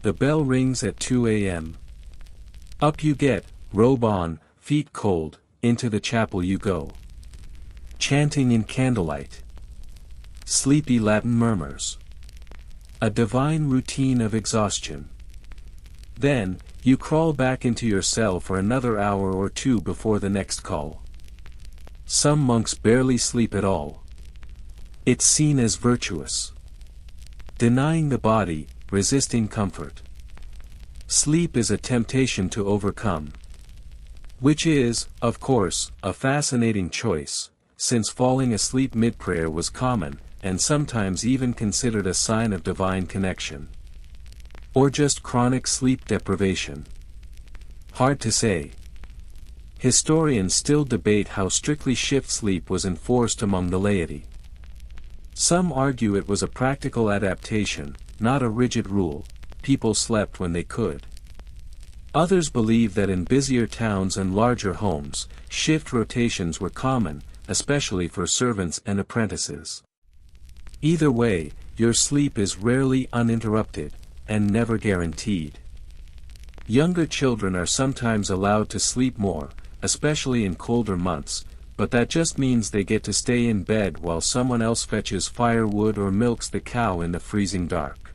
The bell rings at 2 a.m. Up you get, robe on, feet cold, into the chapel you go. Chanting in candlelight. Sleepy Latin murmurs. A divine routine of exhaustion. Then, you crawl back into your cell for another hour or two before the next call. Some monks barely sleep at all. It's seen as virtuous. Denying the body, resisting comfort. Sleep is a temptation to overcome. Which is, of course, a fascinating choice, since falling asleep mid-prayer was common, and sometimes even considered a sign of divine connection. Or just chronic sleep deprivation. Hard to say. Historians still debate how strictly shift sleep was enforced among the laity. Some argue it was a practical adaptation, not a rigid rule. People slept when they could. Others believe that in busier towns and larger homes, shift rotations were common, especially for servants and apprentices. Either way, your sleep is rarely uninterrupted, and never guaranteed. Younger children are sometimes allowed to sleep more, especially in colder months, but that just means they get to stay in bed while someone else fetches firewood or milks the cow in the freezing dark.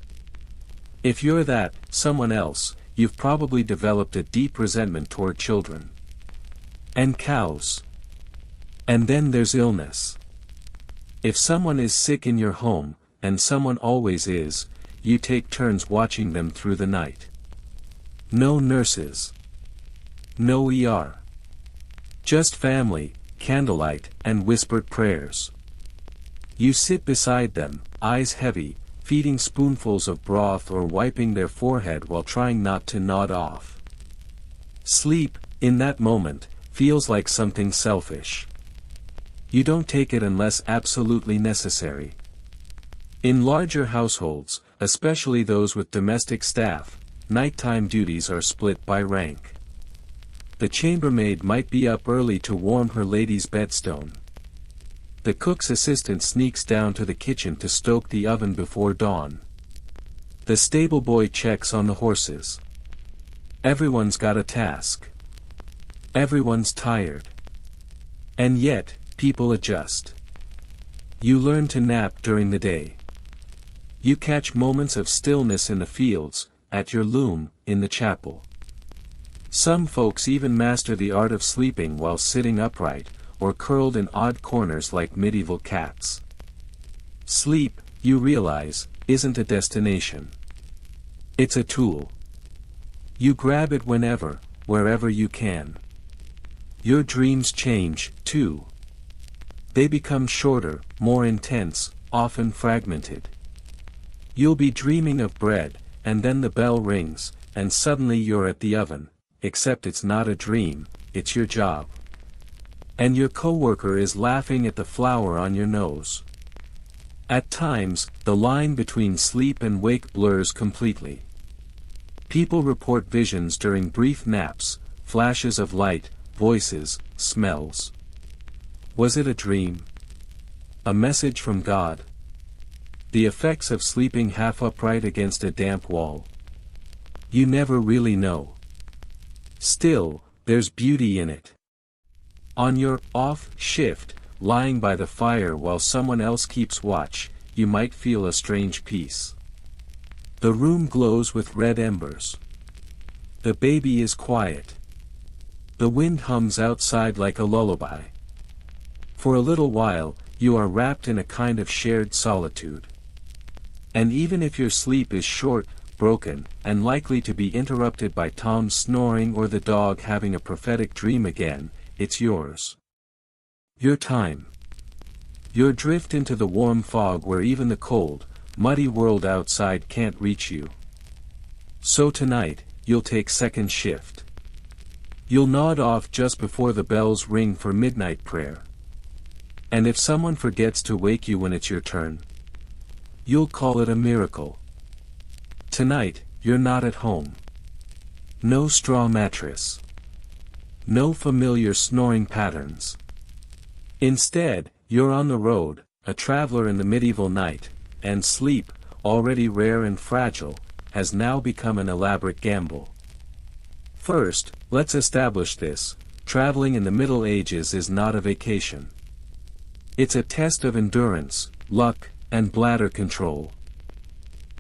If you're that someone else, you've probably developed a deep resentment toward children. And cows. And then there's illness. If someone is sick in your home, and someone always is, you take turns watching them through the night. No nurses. No ER. Just family, candlelight, and whispered prayers. You sit beside them, eyes heavy, feeding spoonfuls of broth or wiping their forehead while trying not to nod off. Sleep, in that moment, feels like something selfish. You don't take it unless absolutely necessary. In larger households, especially those with domestic staff, nighttime duties are split by rank. The chambermaid might be up early to warm her lady's bedstone. The cook's assistant sneaks down to the kitchen to stoke the oven before dawn. The stable boy checks on the horses. Everyone's got a task. Everyone's tired. And yet, people adjust. You learn to nap during the day. You catch moments of stillness in the fields, at your loom, in the chapel. Some folks even master the art of sleeping while sitting upright, or curled in odd corners like medieval cats. Sleep, you realize, isn't a destination. It's a tool. You grab it whenever, wherever you can. Your dreams change, too. They become shorter, more intense, often fragmented. You'll be dreaming of bread, and then the bell rings, and suddenly you're at the oven, except it's not a dream, it's your job. And your coworker is laughing at the flour on your nose. At times, the line between sleep and wake blurs completely. People report visions during brief naps, flashes of light, voices, smells. Was it a dream? A message from God? The effects of sleeping half upright against a damp wall. You never really know. Still, there's beauty in it. On your off shift, lying by the fire while someone else keeps watch, you might feel a strange peace. The room glows with red embers. The baby is quiet. The wind hums outside like a lullaby. For a little while, you are wrapped in a kind of shared solitude. And even if your sleep is short, broken, and likely to be interrupted by Tom's snoring or the dog having a prophetic dream again, it's yours. Your time. Your drift into the warm fog where even the cold, muddy world outside can't reach you. So tonight, you'll take second shift. You'll nod off just before the bells ring for midnight prayer. And if someone forgets to wake you when it's your turn, you'll call it a miracle. Tonight, you're not at home. No straw mattress. No familiar snoring patterns. Instead, you're on the road, a traveler in the medieval night, and sleep, already rare and fragile, has now become an elaborate gamble. First, let's establish this: traveling in the Middle Ages is not a vacation. It's a test of endurance, luck, and bladder control.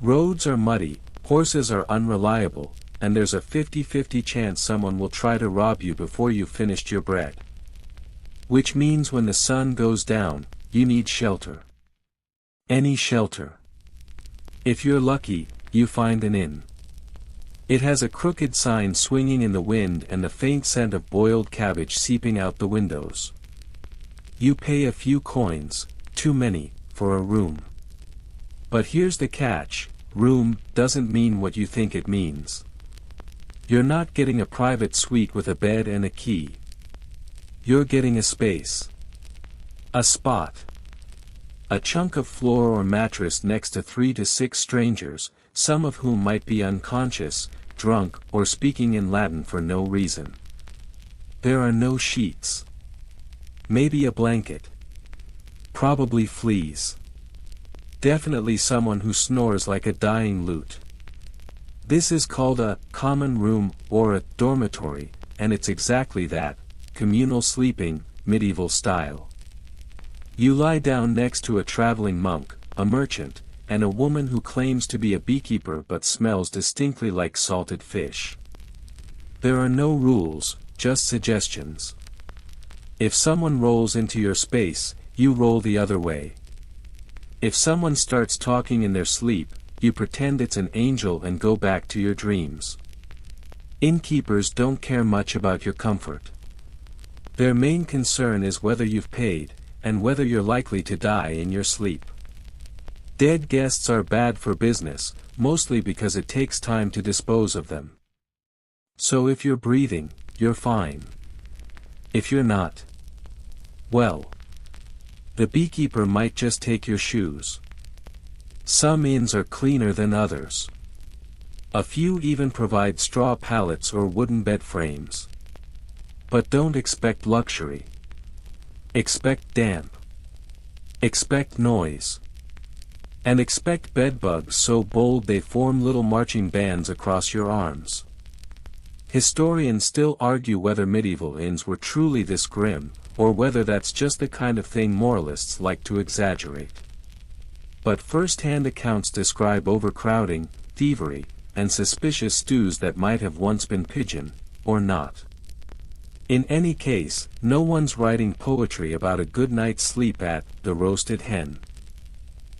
Roads are muddy, horses are unreliable, and there's a 50-50 chance someone will try to rob you before you've finished your bread. Which means when the sun goes down, you need shelter. Any shelter. If you're lucky, you find an inn. It has a crooked sign swinging in the wind and the faint scent of boiled cabbage seeping out the windows. You pay a few coins, too many, for a room. But here's the catch: room doesn't mean what you think it means. You're not getting a private suite with a bed and a key. You're getting a space. A spot. A chunk of floor or mattress next to 3 to 6 strangers, some of whom might be unconscious, drunk, or speaking in Latin for no reason. There are no sheets. Maybe a blanket. Probably fleas. Definitely someone who snores like a dying lute. This is called a common room or a dormitory, and it's exactly that: communal sleeping, medieval style. You lie down next to a traveling monk, a merchant, and a woman who claims to be a beekeeper but smells distinctly like salted fish. There are no rules, just suggestions. If someone rolls into your space, you roll the other way. If someone starts talking in their sleep, you pretend it's an angel and go back to your dreams. Innkeepers don't care much about your comfort. Their main concern is whether you've paid, and whether you're likely to die in your sleep. Dead guests are bad for business, mostly because it takes time to dispose of them. So if you're breathing, you're fine. If you're not, well, the beekeeper might just take your shoes. Some inns are cleaner than others. A few even provide straw pallets or wooden bed frames. But don't expect luxury. Expect damp. Expect noise. And expect bedbugs so bold they form little marching bands across your arms. Historians still argue whether medieval inns were truly this grim, or whether that's just the kind of thing moralists like to exaggerate. But first-hand accounts describe overcrowding, thievery, and suspicious stews that might have once been pigeon, or not. In any case, no one's writing poetry about a good night's sleep at the Roasted Hen.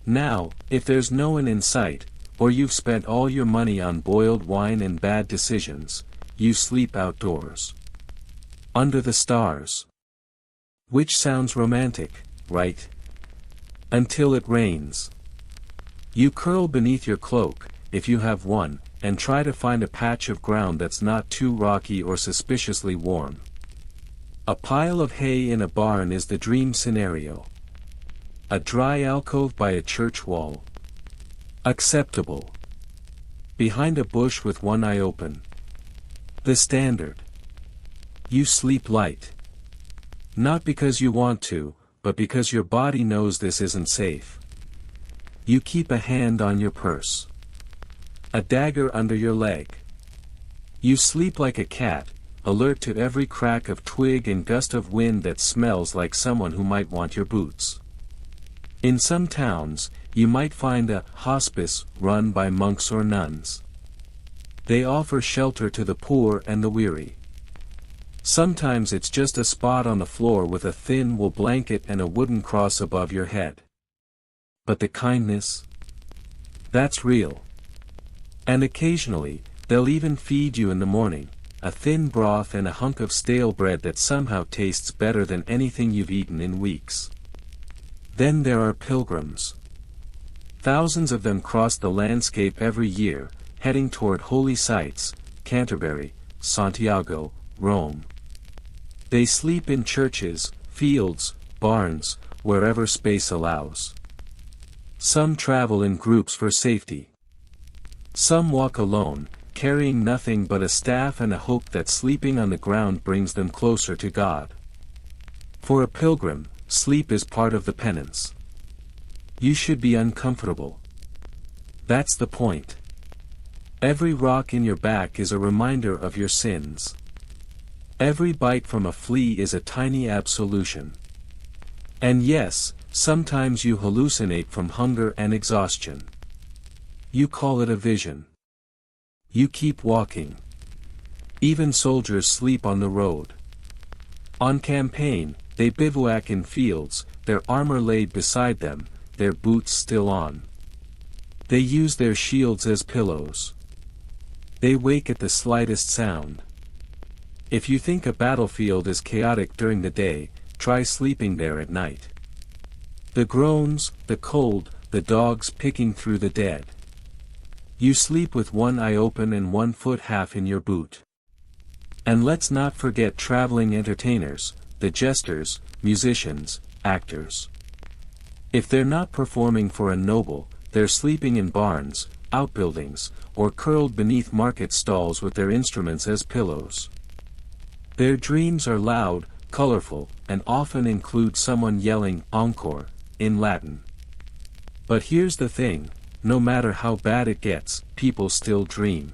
Now, if there's no one in sight, or you've spent all your money on boiled wine and bad decisions, you sleep outdoors. Under the stars. Which sounds romantic, right? Until it rains. You curl beneath your cloak, if you have one, and try to find a patch of ground that's not too rocky or suspiciously warm. A pile of hay in a barn is the dream scenario. A dry alcove by a church wall. Acceptable. Behind a bush with one eye open. The standard. You sleep light. Not because you want to, but because your body knows this isn't safe. You keep a hand on your purse. A dagger under your leg. You sleep like a cat, alert to every crack of twig and gust of wind that smells like someone who might want your boots. In some towns, you might find a hospice run by monks or nuns. They offer shelter to the poor and the weary. Sometimes it's just a spot on the floor with a thin wool blanket and a wooden cross above your head. But the kindness? That's real. And occasionally, they'll even feed you in the morning, a thin broth and a hunk of stale bread that somehow tastes better than anything you've eaten in weeks. Then there are pilgrims. Thousands of them cross the landscape every year, heading toward holy sites, Canterbury, Santiago, Rome. They sleep in churches, fields, barns, wherever space allows. Some travel in groups for safety. Some walk alone, carrying nothing but a staff and a hope that sleeping on the ground brings them closer to God. For a pilgrim, sleep is part of the penance. You should be uncomfortable. That's the point. Every rock in your back is a reminder of your sins. Every bite from a flea is a tiny absolution. And yes, sometimes you hallucinate from hunger and exhaustion. You call it a vision. You keep walking. Even soldiers sleep on the road. On campaign, they bivouac in fields, their armor laid beside them, their boots still on. They use their shields as pillows. They wake at the slightest sound. If you think a battlefield is chaotic during the day, try sleeping there at night. The groans, the cold, the dogs picking through the dead. You sleep with one eye open and 1 foot half in your boot. And let's not forget traveling entertainers, the jesters, musicians, actors. If they're not performing for a noble, they're sleeping in barns, outbuildings, or curled beneath market stalls with their instruments as pillows. Their dreams are loud, colorful, and often include someone yelling encore in Latin. But here's the thing, no matter how bad it gets, people still dream.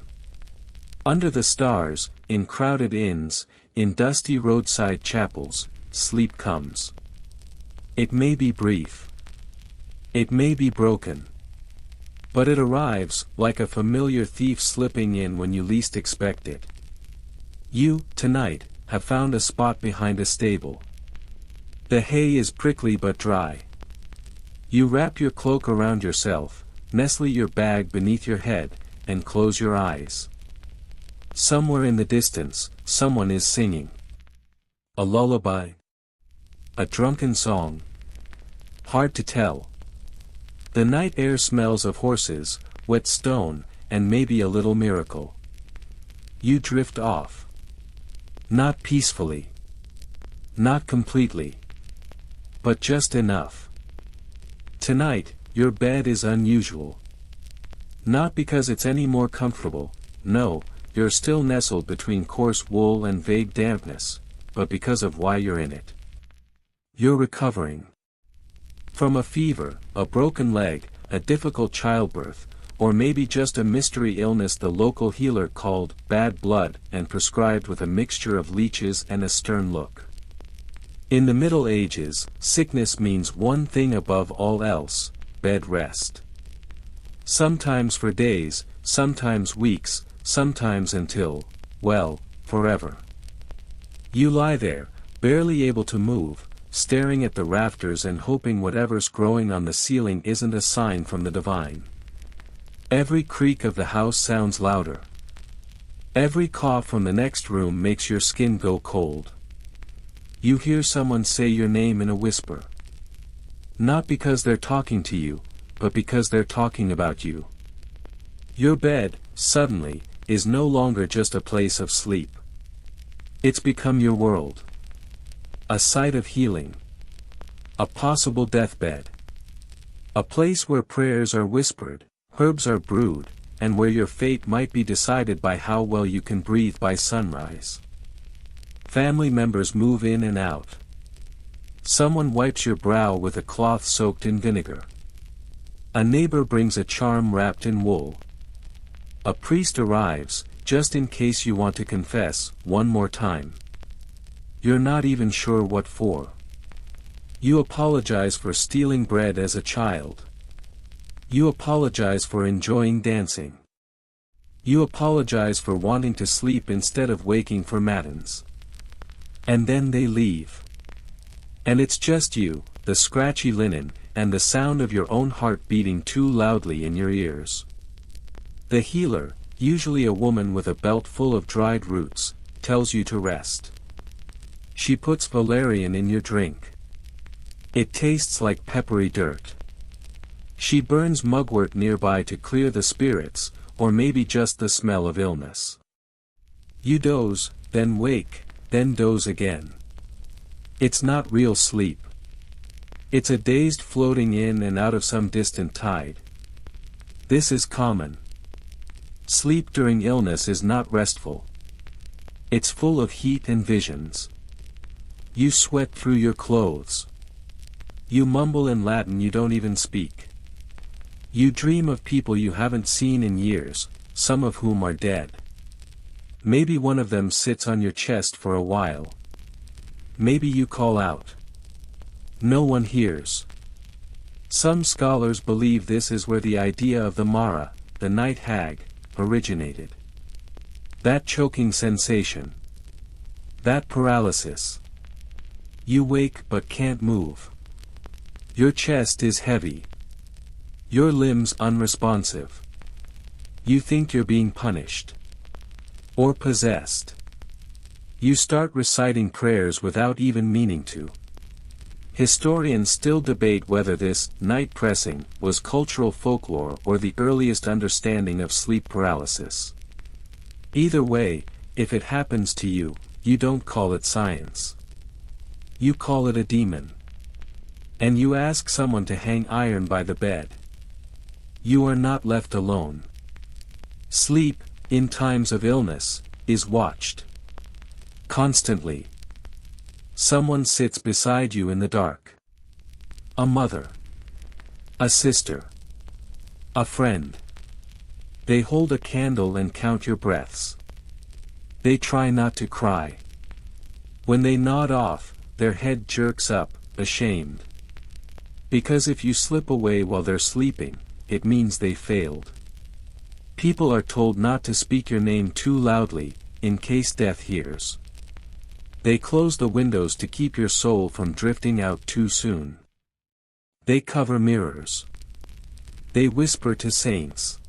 Under the stars, in crowded inns, in dusty roadside chapels, sleep comes. It may be brief. It may be broken. But it arrives, like a familiar thief slipping in when you least expect it. You, tonight, have found a spot behind a stable. The hay is prickly but dry. You wrap your cloak around yourself, nestle your bag beneath your head, and close your eyes. Somewhere in the distance, someone is singing. A lullaby? A drunken song? Hard to tell. The night air smells of horses, wet stone, and maybe a little miracle. You drift off. Not peacefully. Not completely. But just enough. Tonight, your bed is unusual. Not because it's any more comfortable, no, you're still nestled between coarse wool and vague dampness, but because of why you're in it. You're recovering. From a fever, a broken leg, a difficult childbirth, or maybe just a mystery illness the local healer called bad blood and prescribed with a mixture of leeches and a stern look. In the Middle Ages, sickness means one thing above all else: bed rest. Sometimes for days, sometimes weeks, sometimes until, well, forever. You lie there, barely able to move, staring at the rafters and hoping whatever's growing on the ceiling isn't a sign from the divine. Every creak of the house sounds louder. Every cough from the next room makes your skin go cold. You hear someone say your name in a whisper. Not because they're talking to you, but because they're talking about you. Your bed, suddenly, is no longer just a place of sleep. It's become your world. A site of healing. A possible deathbed. A place where prayers are whispered, herbs are brewed, and where your fate might be decided by how well you can breathe by sunrise. Family members move in and out. Someone wipes your brow with a cloth soaked in vinegar. A neighbor brings a charm wrapped in wool. A priest arrives, just in case you want to confess, one more time. You're not even sure what for. You apologize for stealing bread as a child. You apologize for enjoying dancing. You apologize for wanting to sleep instead of waking for matins. And then they leave. And it's just you, the scratchy linen, and the sound of your own heart beating too loudly in your ears. The healer, usually a woman with a belt full of dried roots, tells you to rest. She puts valerian in your drink. It tastes like peppery dirt. She burns mugwort nearby to clear the spirits, or maybe just the smell of illness. You doze, then wake, then doze again. It's not real sleep. It's a dazed floating in and out of some distant tide. This is common. Sleep during illness is not restful. It's full of heat and visions. You sweat through your clothes. You mumble in Latin you don't even speak. You dream of people you haven't seen in years, some of whom are dead. Maybe one of them sits on your chest for a while. Maybe you call out. No one hears. Some scholars believe this is where the idea of the Mara, the night hag, originated. That choking sensation. That paralysis. You wake but can't move. Your chest is heavy. Your limbs unresponsive. You think you're being punished. Or possessed. You start reciting prayers without even meaning to. Historians still debate whether this night pressing was cultural folklore or the earliest understanding of sleep paralysis. Either way, if it happens to you, you don't call it science. You call it a demon. And you ask someone to hang iron by the bed. You are not left alone. Sleep, in times of illness, is watched. Constantly. Someone sits beside you in the dark. A mother. A sister. A friend. They hold a candle and count your breaths. They try not to cry. When they nod off, their head jerks up, ashamed. Because if you slip away while they're sleeping, it means they failed. People are told not to speak your name too loudly, in case death hears. They close the windows to keep your soul from drifting out too soon. They cover mirrors. They whisper to saints.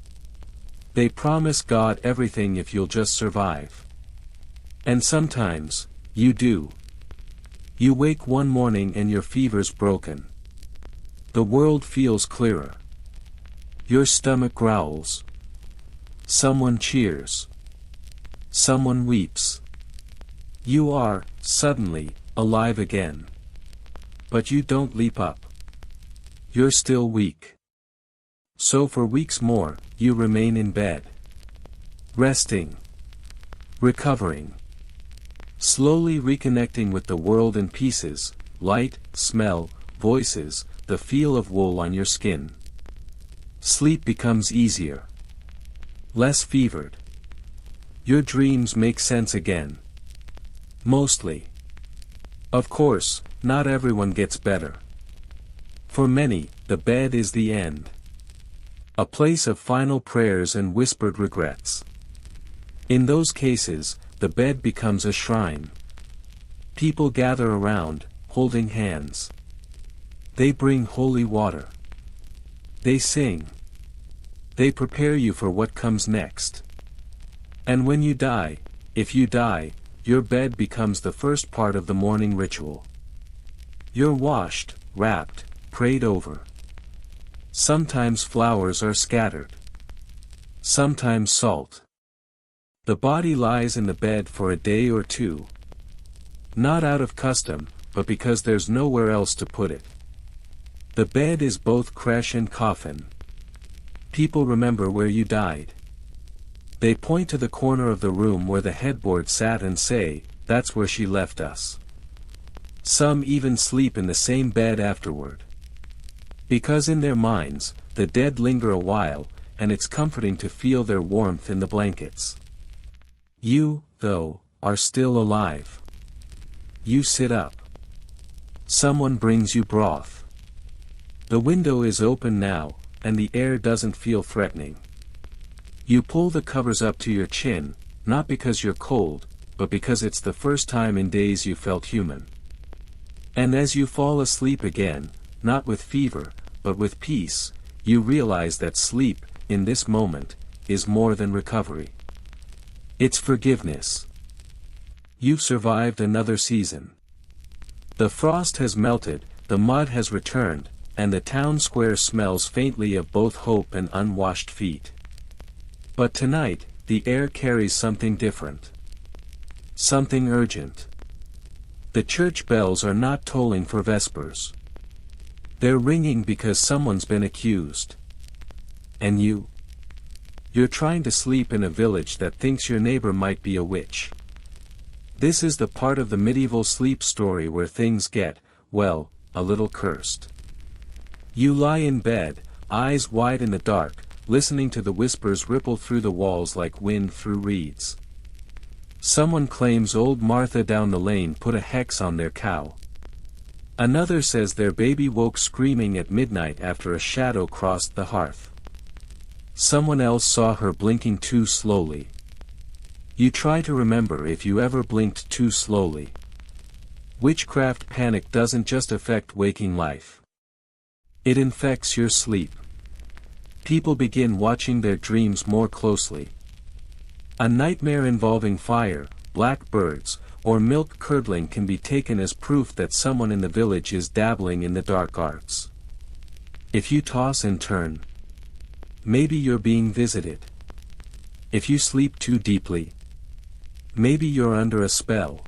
They promise God everything if you'll just survive. And sometimes, you do. You wake one morning and your fever's broken. The world feels clearer. Your stomach growls. Someone cheers. Someone weeps. You are, suddenly, alive again. But you don't leap up. You're still weak. So for weeks more, you remain in bed. Resting. Recovering. Slowly reconnecting with the world in pieces, light, smell, voices, the feel of wool on your skin. Sleep becomes easier. Less fevered. Your dreams make sense again. Mostly. Of course, not everyone gets better. For many, the bed is the end. A place of final prayers and whispered regrets. In those cases, the bed becomes a shrine. People gather around, holding hands. They bring holy water. They sing. They prepare you for what comes next. And when you die, if you die, your bed becomes the first part of the morning ritual. You're washed, wrapped, prayed over. Sometimes flowers are scattered. Sometimes salt. The body lies in the bed for a day or two. Not out of custom, but because there's nowhere else to put it. The bed is both creche and coffin. People remember where you died. They point to the corner of the room where the headboard sat and say, "That's where she left us." Some even sleep in the same bed afterward. Because in their minds, the dead linger a while, and it's comforting to feel their warmth in the blankets. You, though, are still alive. You sit up. Someone brings you broth. The window is open now, and the air doesn't feel threatening. You pull the covers up to your chin, not because you're cold, but because it's the first time in days you felt human. And as you fall asleep again, not with fever, but with peace, you realize that sleep, in this moment, is more than recovery. It's forgiveness. You've survived another season. The frost has melted, the mud has returned, and the town square smells faintly of both hope and unwashed feet. But tonight, the air carries something different. Something urgent. The church bells are not tolling for vespers. They're ringing because someone's been accused. And you? You're trying to sleep in a village that thinks your neighbor might be a witch. This is the part of the medieval sleep story where things get, well, a little cursed. You lie in bed, eyes wide in the dark, listening to the whispers ripple through the walls like wind through reeds. Someone claims old Martha down the lane put a hex on their cow. Another says their baby woke screaming at midnight after a shadow crossed the hearth. Someone else saw her blinking too slowly. You try to remember if you ever blinked too slowly. Witchcraft panic doesn't just affect waking life. It infects your sleep. People begin watching their dreams more closely. A nightmare involving fire, black birds, or milk curdling can be taken as proof that someone in the village is dabbling in the dark arts. If you toss and turn, maybe you're being visited. If you sleep too deeply, maybe you're under a spell.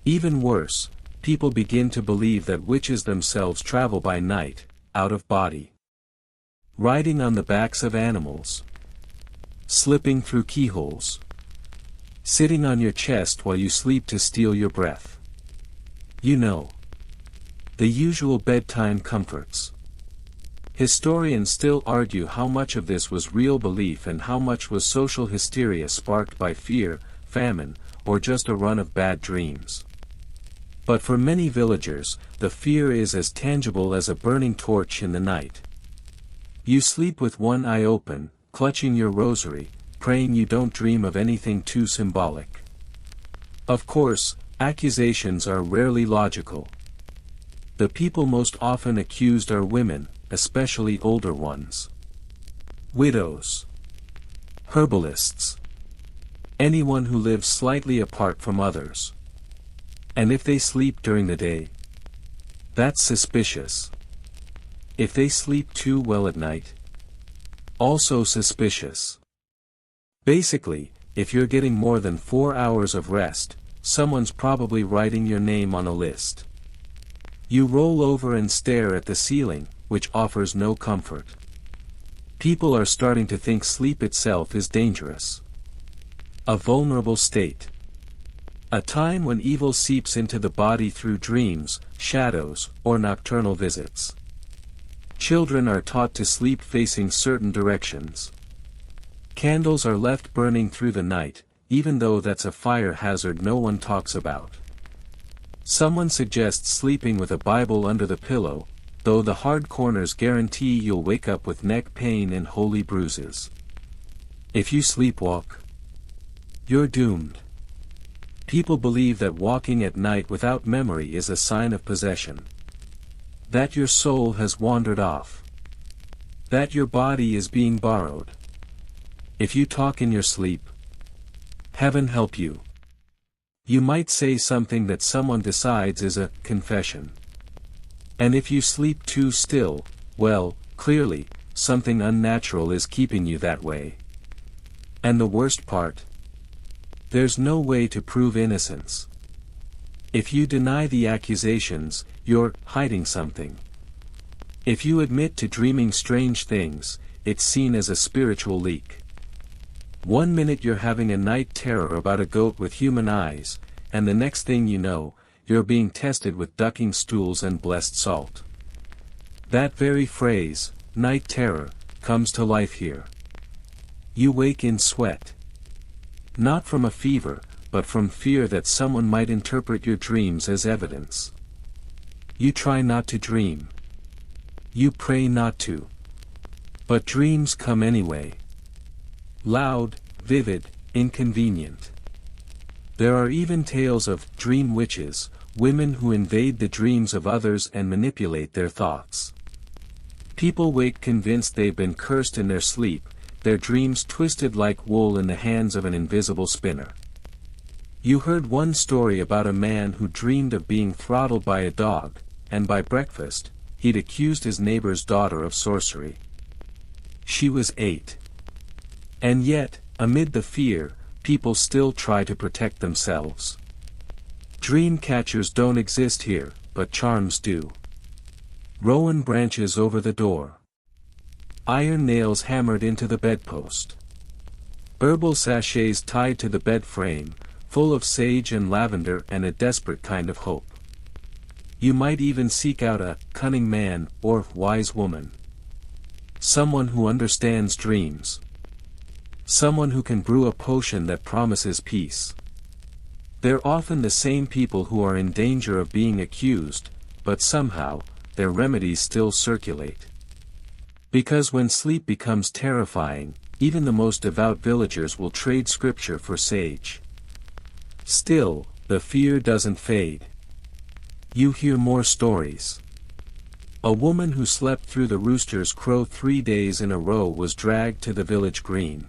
Even worse, people begin to believe that witches themselves travel by night, out of body. Riding on the backs of animals. Slipping through keyholes. Sitting on your chest while you sleep to steal your breath. You know. The usual bedtime comforts. Historians still argue how much of this was real belief and how much was social hysteria sparked by fear, famine, or just a run of bad dreams. But for many villagers, the fear is as tangible as a burning torch in the night. You sleep with one eye open, clutching your rosary, praying you don't dream of anything too symbolic. Of course, accusations are rarely logical. The people most often accused are women, especially older ones. Widows. Herbalists. Anyone who lives slightly apart from others. And if they sleep during the day, that's suspicious. If they sleep too well at night, also suspicious. Basically, if you're getting more than 4 hours of rest, someone's probably writing your name on a list. You roll over and stare at the ceiling, which offers no comfort. People are starting to think sleep itself is dangerous. A vulnerable state. A time when evil seeps into the body through dreams, shadows, or nocturnal visits. Children are taught to sleep facing certain directions. Candles are left burning through the night, even though that's a fire hazard no one talks about. Someone suggests sleeping with a Bible under the pillow, though the hard corners guarantee you'll wake up with neck pain and holy bruises. If you sleepwalk, you're doomed. People believe that walking at night without memory is a sign of possession. That your soul has wandered off. That your body is being borrowed. If you talk in your sleep, heaven help you. You might say something that someone decides is a confession. And if you sleep too still, well, clearly, something unnatural is keeping you that way. And the worst part? There's no way to prove innocence. If you deny the accusations, you're hiding something. If you admit to dreaming strange things, it's seen as a spiritual leak. 1 minute you're having a night terror about a goat with human eyes, and the next thing you know, you're being tested with ducking stools and blessed salt. That very phrase, night terror, comes to life here. You wake in sweat. Not from a fever, but from fear that someone might interpret your dreams as evidence. You try not to dream. You pray not to. But dreams come anyway. Loud, vivid, inconvenient. There are even tales of dream witches, women who invade the dreams of others and manipulate their thoughts. People wake convinced they've been cursed in their sleep, their dreams twisted like wool in the hands of an invisible spinner. You heard one story about a man who dreamed of being throttled by a dog, and by breakfast, he'd accused his neighbor's daughter of sorcery. She was 8. And yet, amid the fear, people still try to protect themselves. Dream catchers don't exist here, but charms do. Rowan branches over the door. Iron nails hammered into the bedpost. Herbal sachets tied to the bed frame, full of sage and lavender and a desperate kind of hope. You might even seek out a cunning man or wise woman. Someone who understands dreams. Someone who can brew a potion that promises peace. They're often the same people who are in danger of being accused, but somehow, their remedies still circulate. Because when sleep becomes terrifying, even the most devout villagers will trade scripture for sage. Still, the fear doesn't fade. You hear more stories. A woman who slept through the rooster's crow 3 days in a row was dragged to the village green.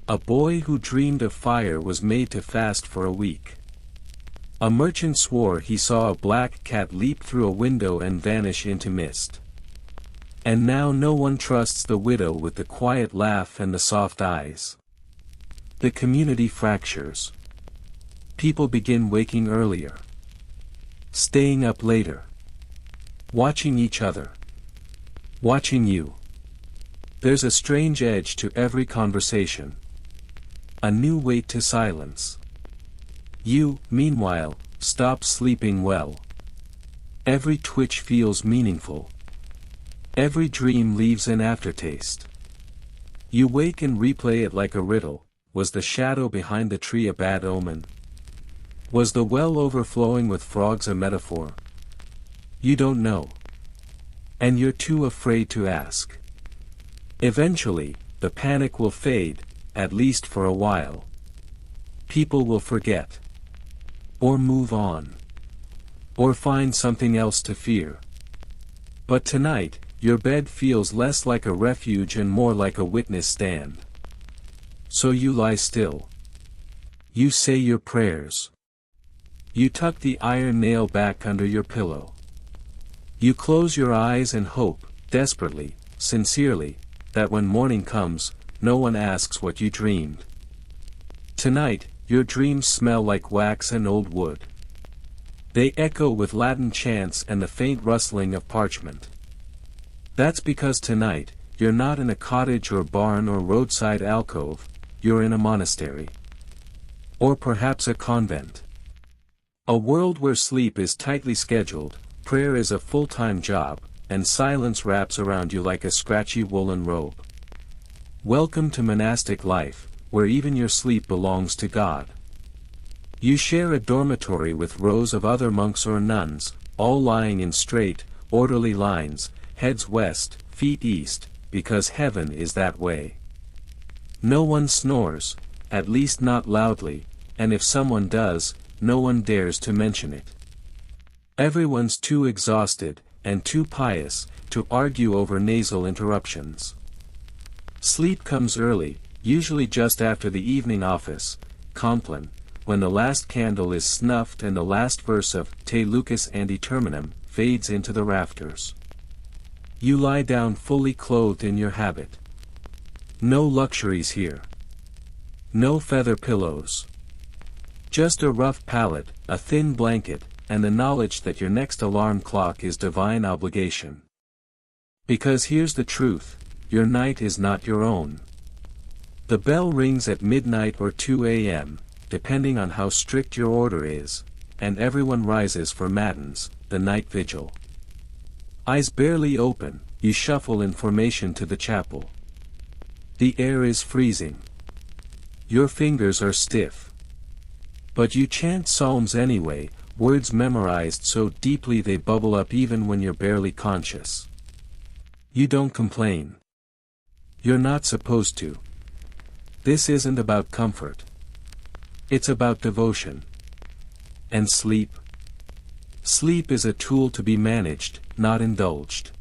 A boy who dreamed of fire was made to fast for a week. A merchant swore he saw a black cat leap through a window and vanish into mist. And now no one trusts the widow with the quiet laugh and the soft eyes. The community fractures. People begin waking earlier. Staying up later. Watching each other. Watching you. There's a strange edge to every conversation. A new weight to silence. You, meanwhile, stop sleeping well. Every twitch feels meaningful. Every dream leaves an aftertaste. You wake and replay it like a riddle. Was the shadow behind the tree a bad omen? Was the well overflowing with frogs a metaphor? You don't know. And you're too afraid to ask. Eventually, the panic will fade, at least for a while. People will forget. Or move on. Or find something else to fear. But tonight, your bed feels less like a refuge and more like a witness stand. So you lie still. You say your prayers. You tuck the iron nail back under your pillow. You close your eyes and hope, desperately, sincerely, that when morning comes, no one asks what you dreamed. Tonight, your dreams smell like wax and old wood. They echo with Latin chants and the faint rustling of parchment. That's because tonight, you're not in a cottage or barn or roadside alcove, you're in a monastery. Or perhaps a convent. A world where sleep is tightly scheduled, prayer is a full-time job, and silence wraps around you like a scratchy woolen robe. Welcome to monastic life, where even your sleep belongs to God. You share a dormitory with rows of other monks or nuns, all lying in straight, orderly lines, heads west, feet east, because heaven is that way. No one snores, at least not loudly, and if someone does, no one dares to mention it. Everyone's too exhausted, and too pious, to argue over nasal interruptions. Sleep comes early, usually just after the evening office, Compline, when the last candle is snuffed and the last verse of Te Lucas ante terminum fades into the rafters. You lie down fully clothed in your habit. No luxuries here. No feather pillows. Just a rough pallet, a thin blanket, and the knowledge that your next alarm clock is divine obligation. Because here's the truth, your night is not your own. The bell rings at midnight or 2 a.m., depending on how strict your order is, and everyone rises for matins, the night vigil. Eyes barely open, you shuffle in formation to the chapel. The air is freezing. Your fingers are stiff. But you chant psalms anyway, words memorized so deeply they bubble up even when you're barely conscious. You don't complain. You're not supposed to. This isn't about comfort. It's about devotion. And sleep? Sleep is a tool to be managed, not indulged.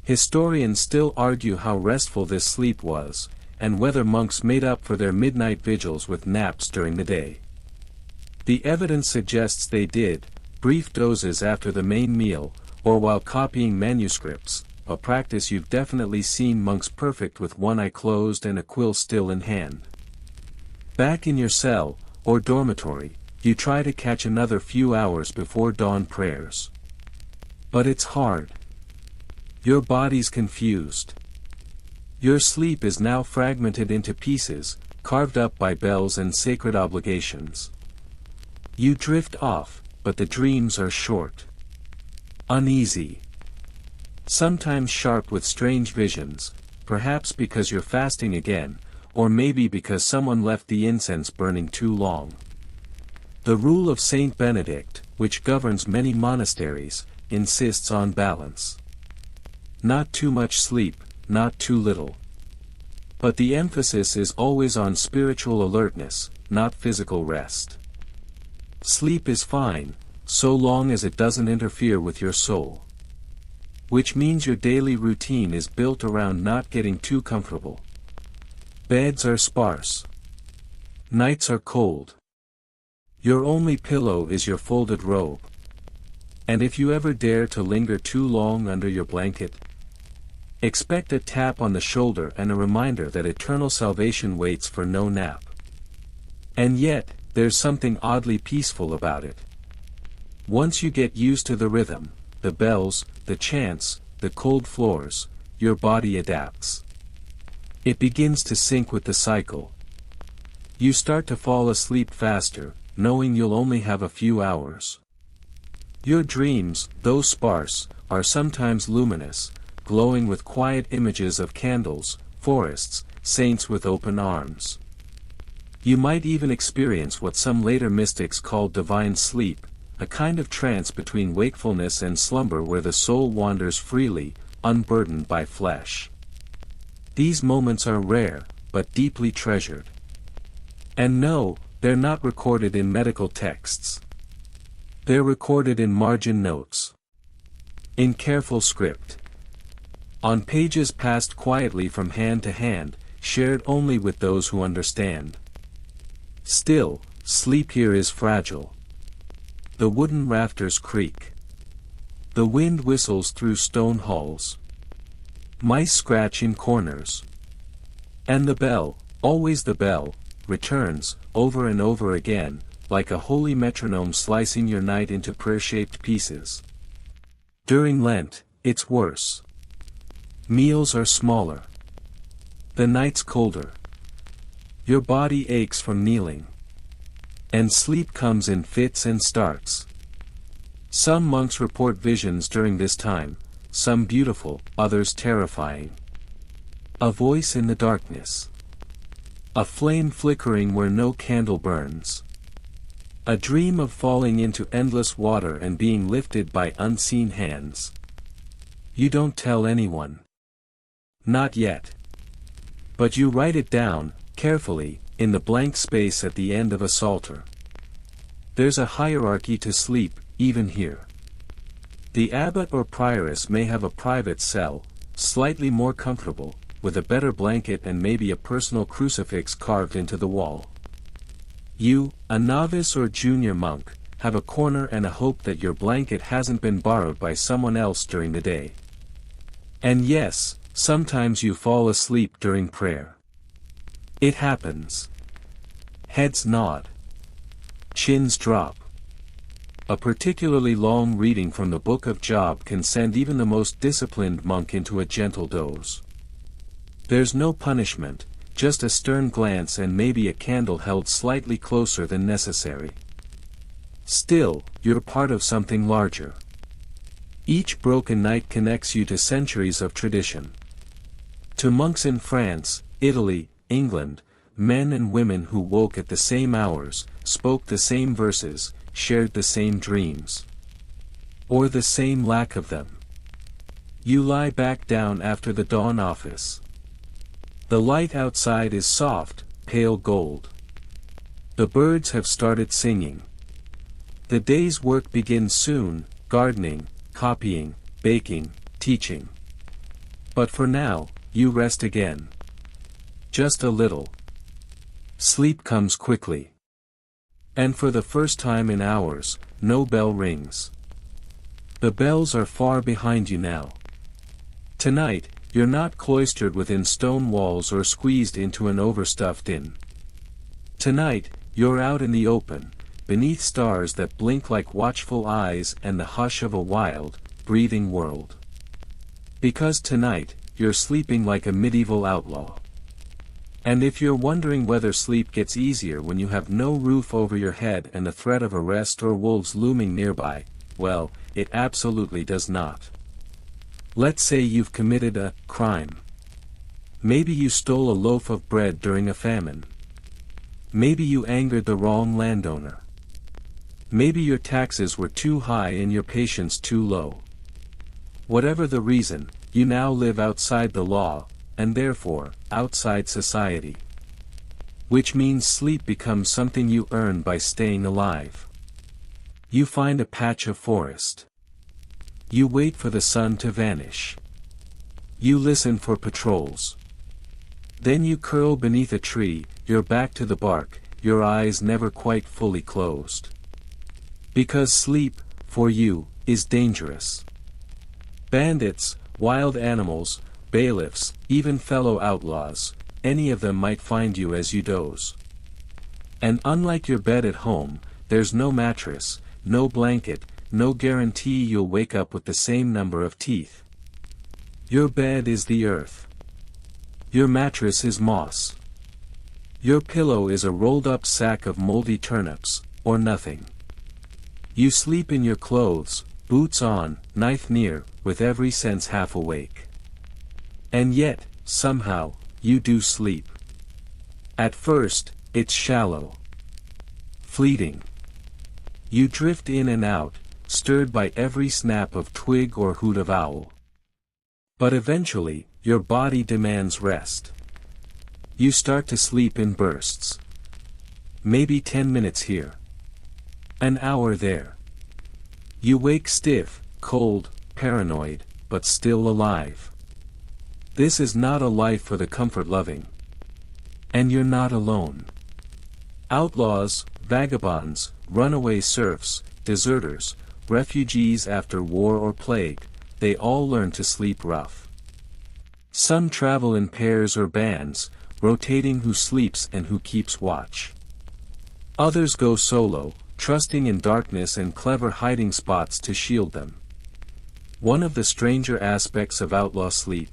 Historians still argue how restful this sleep was, and whether monks made up for their midnight vigils with naps during the day. The evidence suggests they did, brief dozes after the main meal, or while copying manuscripts, a practice you've definitely seen monks perfect with one eye closed and a quill still in hand. Back in your cell, or dormitory, you try to catch another few hours before dawn prayers. But it's hard. Your body's confused. Your sleep is now fragmented into pieces, carved up by bells and sacred obligations. You drift off, but the dreams are short. Uneasy. Sometimes sharp with strange visions, perhaps because you're fasting again, or maybe because someone left the incense burning too long. The rule of Saint Benedict, which governs many monasteries, insists on balance. Not too much sleep, not too little. But the emphasis is always on spiritual alertness, not physical rest. Sleep is fine, so long as it doesn't interfere with your soul. Which means your daily routine is built around not getting too comfortable. Beds are sparse. Nights are cold. Your only pillow is your folded robe. And if you ever dare to linger too long under your blanket, expect a tap on the shoulder and a reminder that eternal salvation waits for no nap. And yet, there's something oddly peaceful about it. Once you get used to the rhythm, the bells, the chants, the cold floors, your body adapts. It begins to sync with the cycle. You start to fall asleep faster, knowing you'll only have a few hours. Your dreams, though sparse, are sometimes luminous, glowing with quiet images of candles, forests, saints with open arms. You might even experience what some later mystics called divine sleep, a kind of trance between wakefulness and slumber where the soul wanders freely, unburdened by flesh. These moments are rare, but deeply treasured. And no, they're not recorded in medical texts. They're recorded in margin notes. In careful script. On pages passed quietly from hand to hand, shared only with those who understand. Still, sleep here is fragile. The wooden rafters creak. The wind whistles through stone halls. Mice scratch in corners. And the bell, always the bell, returns, over and over again, like a holy metronome slicing your night into prayer-shaped pieces. During Lent, it's worse. Meals are smaller. The night's colder. Your body aches from kneeling. And sleep comes in fits and starts. Some monks report visions during this time, some beautiful, others terrifying. A voice in the darkness. A flame flickering where no candle burns. A dream of falling into endless water and being lifted by unseen hands. You don't tell anyone. Not yet. But you write it down, carefully, in the blank space at the end of a psalter. There's a hierarchy to sleep, even here. The abbot or prioress may have a private cell, slightly more comfortable, with a better blanket and maybe a personal crucifix carved into the wall. You, a novice or junior monk, have a corner and a hope that your blanket hasn't been borrowed by someone else during the day. And yes, sometimes you fall asleep during prayer. It happens. Heads nod. Chins drop. A particularly long reading from the Book of Job can send even the most disciplined monk into a gentle doze. There's no punishment, just a stern glance and maybe a candle held slightly closer than necessary. Still, you're part of something larger. Each broken night connects you to centuries of tradition. To monks in France, Italy, England, men and women who woke at the same hours, spoke the same verses, shared the same dreams. Or the same lack of them. You lie back down after the dawn office. The light outside is soft, pale gold. The birds have started singing. The day's work begins soon, gardening, copying, baking, teaching. But for now, you rest again. Just a little. Sleep comes quickly. And for the first time in hours, no bell rings. The bells are far behind you now. Tonight, you're not cloistered within stone walls or squeezed into an overstuffed inn. Tonight, you're out in the open, beneath stars that blink like watchful eyes and the hush of a wild, breathing world. Because tonight, you're sleeping like a medieval outlaw. And if you're wondering whether sleep gets easier when you have no roof over your head and the threat of arrest or wolves looming nearby, well, it absolutely does not. Let's say you've committed a crime. Maybe you stole a loaf of bread during a famine. Maybe you angered the wrong landowner. Maybe your taxes were too high and your patience too low. Whatever the reason, you now live outside the law, and therefore, outside society. Which means sleep becomes something you earn by staying alive. You find a patch of forest. You wait for the sun to vanish. You listen for patrols. Then you curl beneath a tree, your back to the bark, your eyes never quite fully closed. Because sleep, for you, is dangerous. Bandits, wild animals, bailiffs, even fellow outlaws, any of them might find you as you doze. And unlike your bed at home, there's no mattress, no blanket, no guarantee you'll wake up with the same number of teeth. Your bed is the earth. Your mattress is moss. Your pillow is a rolled-up sack of moldy turnips, or nothing. You sleep in your clothes, boots on, knife near, with every sense half awake. And yet, somehow, you do sleep. At first, it's shallow. Fleeting. You drift in and out, stirred by every snap of twig or hoot of owl. But eventually, your body demands rest. You start to sleep in bursts. Maybe 10 minutes here. An hour there. You wake stiff, cold, paranoid, but still alive. This is not a life for the comfort-loving. And you're not alone. Outlaws, vagabonds, runaway serfs, deserters, refugees after war or plague, they all learn to sleep rough. Some travel in pairs or bands, rotating who sleeps and who keeps watch. Others go solo, trusting in darkness and clever hiding spots to shield them. One of the stranger aspects of outlaw sleep.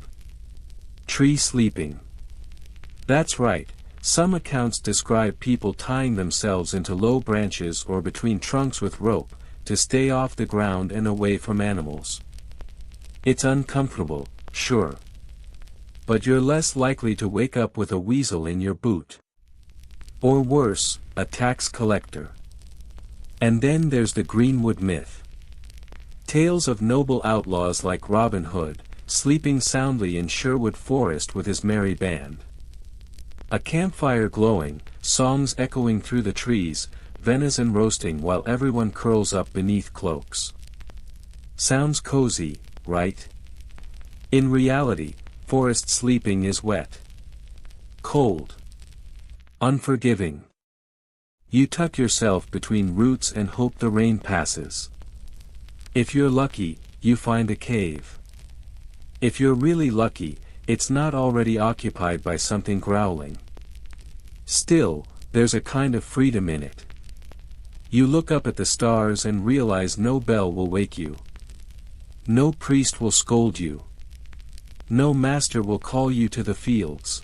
Tree sleeping. That's right, some accounts describe people tying themselves into low branches or between trunks with rope, to stay off the ground and away from animals. It's uncomfortable, sure. But you're less likely to wake up with a weasel in your boot. Or worse, a tax collector. And then there's the Greenwood myth. Tales of noble outlaws like Robin Hood, sleeping soundly in Sherwood Forest with his merry band. A campfire glowing, songs echoing through the trees, venison roasting while everyone curls up beneath cloaks. Sounds cozy, right? In reality, forest sleeping is wet. Cold. Unforgiving. You tuck yourself between roots and hope the rain passes. If you're lucky, you find a cave. If you're really lucky, it's not already occupied by something growling. Still, there's a kind of freedom in it. You look up at the stars and realize no bell will wake you. No priest will scold you. No master will call you to the fields.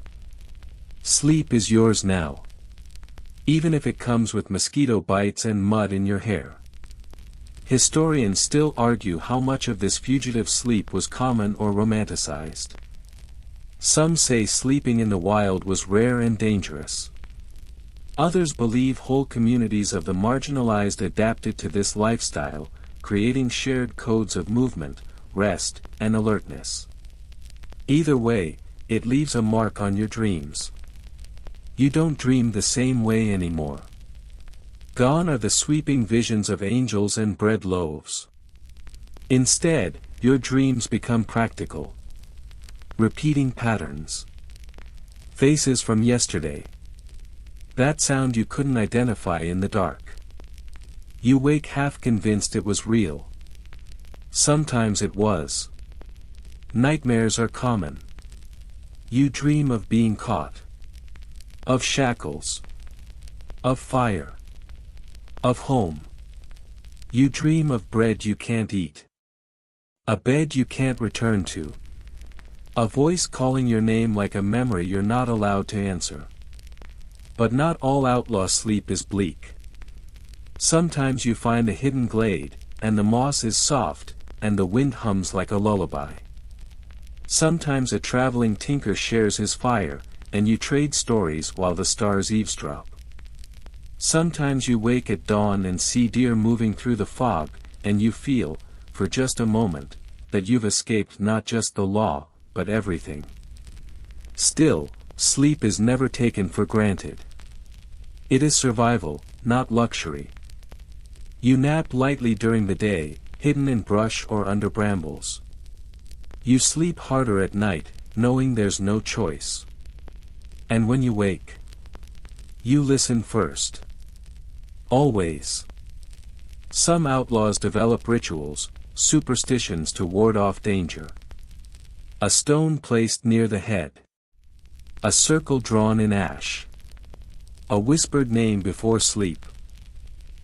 Sleep is yours now. Even if it comes with mosquito bites and mud in your hair. Historians still argue how much of this fugitive sleep was common or romanticized. Some say sleeping in the wild was rare and dangerous. Others believe whole communities of the marginalized adapted to this lifestyle, creating shared codes of movement, rest, and alertness. Either way, it leaves a mark on your dreams. You don't dream the same way anymore. Gone are the sweeping visions of angels and bread loaves. Instead, your dreams become practical. Repeating patterns. Faces from yesterday. That sound you couldn't identify in the dark. You wake half convinced it was real. Sometimes it was. Nightmares are common. You dream of being caught. Of shackles. Of fire. Of home. You dream of bread you can't eat. A bed you can't return to. A voice calling your name like a memory you're not allowed to answer. But not all outlaw sleep is bleak. Sometimes you find a hidden glade, and the moss is soft, and the wind hums like a lullaby. Sometimes a traveling tinker shares his fire, and you trade stories while the stars eavesdrop. Sometimes you wake at dawn and see deer moving through the fog, and you feel, for just a moment, that you've escaped not just the law, but everything. Still, sleep is never taken for granted. It is survival, not luxury. You nap lightly during the day, hidden in brush or under brambles. You sleep harder at night, knowing there's no choice. And when you wake, you listen first. Always. Some outlaws develop rituals, superstitions to ward off danger. A stone placed near the head. A circle drawn in ash. A whispered name before sleep.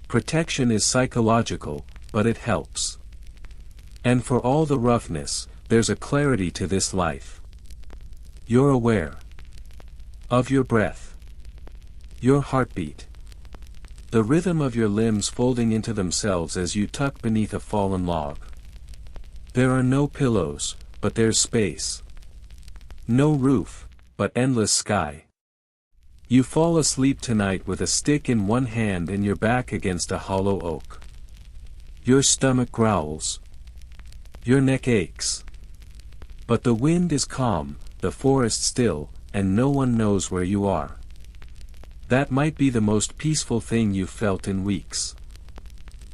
Protection is psychological, but it helps. And for all the roughness, there's a clarity to this life. You're aware of your breath, your heartbeat, the rhythm of your limbs folding into themselves as you tuck beneath a fallen log. There are no pillows, but there's space. No roof, but endless sky. You fall asleep tonight with a stick in one hand and your back against a hollow oak. Your stomach growls. Your neck aches. But the wind is calm, the forest still, and no one knows where you are. That might be the most peaceful thing you've felt in weeks.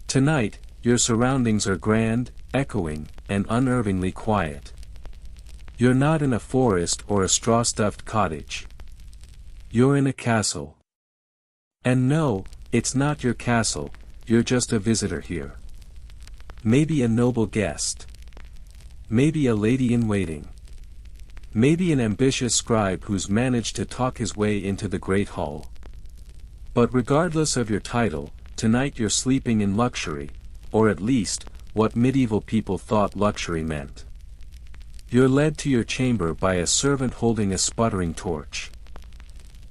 Tonight, your surroundings are grand, echoing, and unnervingly quiet. You're not in a forest or a straw-stuffed cottage. You're in a castle. And no, it's not your castle, you're just a visitor here. Maybe a noble guest. Maybe a lady in waiting. Maybe an ambitious scribe who's managed to talk his way into the great hall. But regardless of your title, tonight you're sleeping in luxury, or at least, what medieval people thought luxury meant. You're led to your chamber by a servant holding a sputtering torch.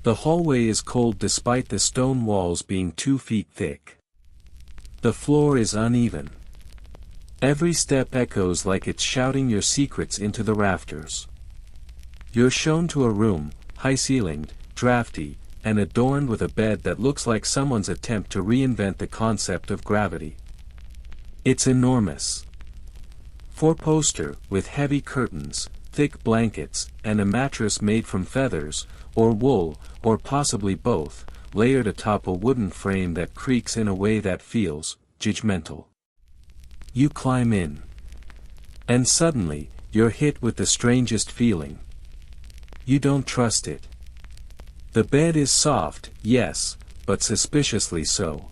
The hallway is cold despite the stone walls being 2 feet thick. The floor is uneven. Every step echoes like it's shouting your secrets into the rafters. You're shown to a room, high-ceilinged, drafty, and adorned with a bed that looks like someone's attempt to reinvent the concept of gravity. It's enormous. 4-poster, with heavy curtains, thick blankets, and a mattress made from feathers, or wool, or possibly both, layered atop a wooden frame that creaks in a way that feels judgmental. You climb in. And suddenly, you're hit with the strangest feeling. You don't trust it. The bed is soft, yes, but suspiciously so.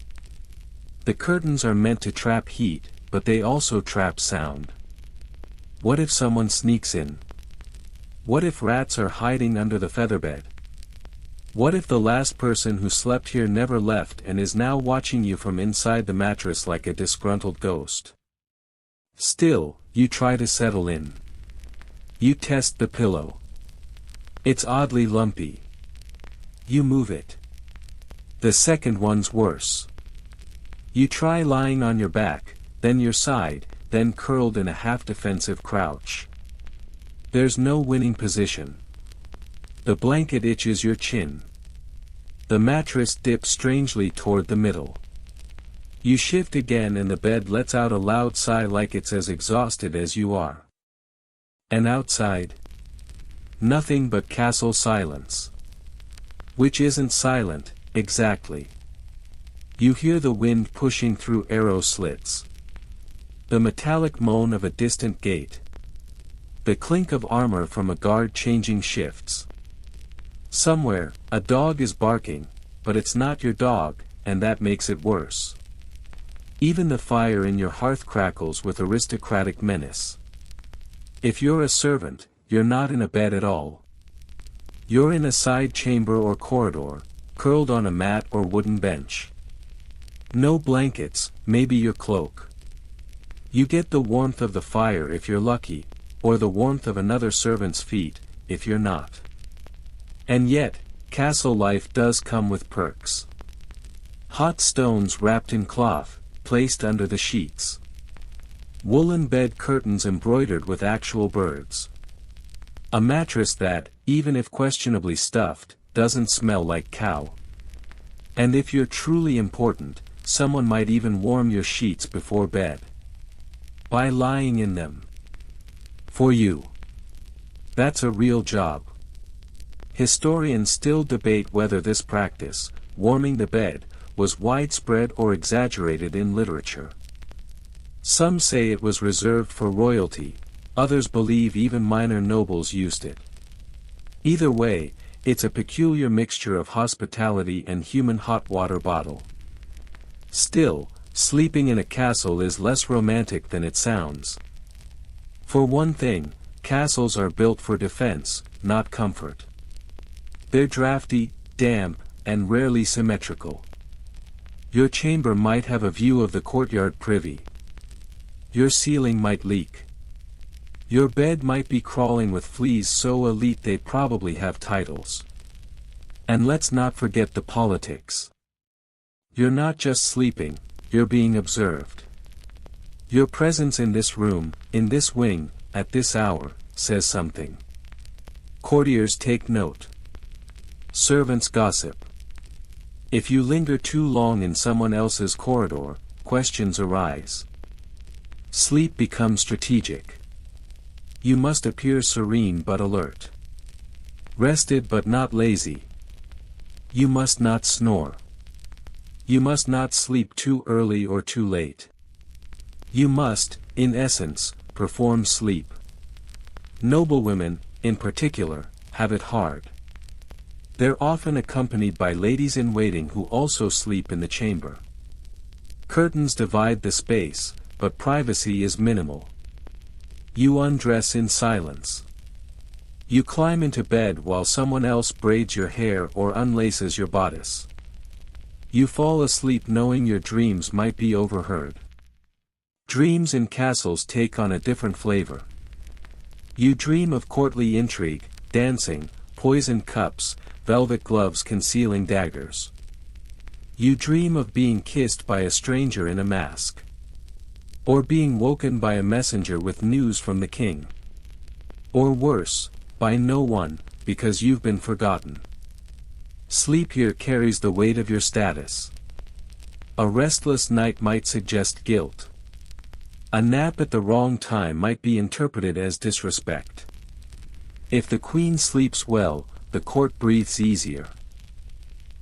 The curtains are meant to trap heat, but they also trap sound. What if someone sneaks in? What if rats are hiding under the featherbed? What if the last person who slept here never left and is now watching you from inside the mattress like a disgruntled ghost? Still, you try to settle in. You test the pillow. It's oddly lumpy. You move it. The second one's worse. You try lying on your back, then your side, then curled in a half-defensive crouch. There's no winning position. The blanket itches your chin. The mattress dips strangely toward the middle. You shift again and the bed lets out a loud sigh like it's as exhausted as you are. And outside? Nothing but castle silence. Which isn't silent, exactly. You hear the wind pushing through arrow slits. The metallic moan of a distant gate. The clink of armor from a guard changing shifts. Somewhere, a dog is barking, but it's not your dog, and that makes it worse. Even the fire in your hearth crackles with aristocratic menace. If you're a servant, you're not in a bed at all. You're in a side chamber or corridor, curled on a mat or wooden bench. No blankets, maybe your cloak. You get the warmth of the fire if you're lucky, or the warmth of another servant's feet, if you're not. And yet, castle life does come with perks. Hot stones wrapped in cloth, placed under the sheets. Woolen bed curtains embroidered with actual birds. A mattress that, even if questionably stuffed, doesn't smell like cow. And if you're truly important, someone might even warm your sheets before bed. By lying in them. For you. That's a real job. Historians still debate whether this practice, warming the bed, was widespread or exaggerated in literature. Some say it was reserved for royalty, others believe even minor nobles used it. Either way, it's a peculiar mixture of hospitality and human hot water bottle. Still, sleeping in a castle is less romantic than it sounds. For one thing, castles are built for defense, not comfort. They're drafty, damp, and rarely symmetrical. Your chamber might have a view of the courtyard privy. Your ceiling might leak. Your bed might be crawling with fleas so elite they probably have titles. And let's not forget the politics. You're not just sleeping, you're being observed. Your presence in this room, in this wing, at this hour, says something. Courtiers take note. Servants gossip. If you linger too long in someone else's corridor, questions arise. Sleep becomes strategic. You must appear serene but alert. Rested but not lazy. You must not snore. You must not sleep too early or too late. You must, in essence, perform sleep. Noblewomen, in particular, have it hard. They're often accompanied by ladies-in-waiting who also sleep in the chamber. Curtains divide the space, but privacy is minimal. You undress in silence. You climb into bed while someone else braids your hair or unlaces your bodice. You fall asleep knowing your dreams might be overheard. Dreams in castles take on a different flavor. You dream of courtly intrigue, dancing, poisoned cups, velvet gloves concealing daggers. You dream of being kissed by a stranger in a mask. Or being woken by a messenger with news from the king. Or worse, by no one, because you've been forgotten. Sleep here carries the weight of your status. A restless night might suggest guilt. A nap at the wrong time might be interpreted as disrespect. If the queen sleeps well, the court breathes easier.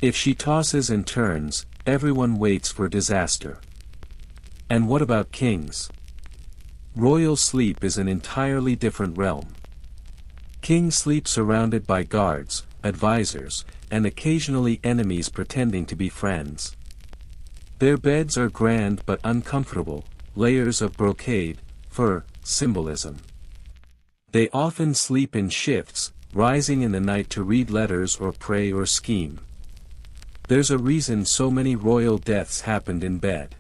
If she tosses and turns, everyone waits for disaster. And what about kings? Royal sleep is an entirely different realm. Kings sleep surrounded by guards, advisors, and occasionally enemies pretending to be friends. Their beds are grand but uncomfortable, layers of brocade, fur, symbolism. They often sleep in shifts, rising in the night to read letters or pray or scheme. There's a reason so many royal deaths happened in bed.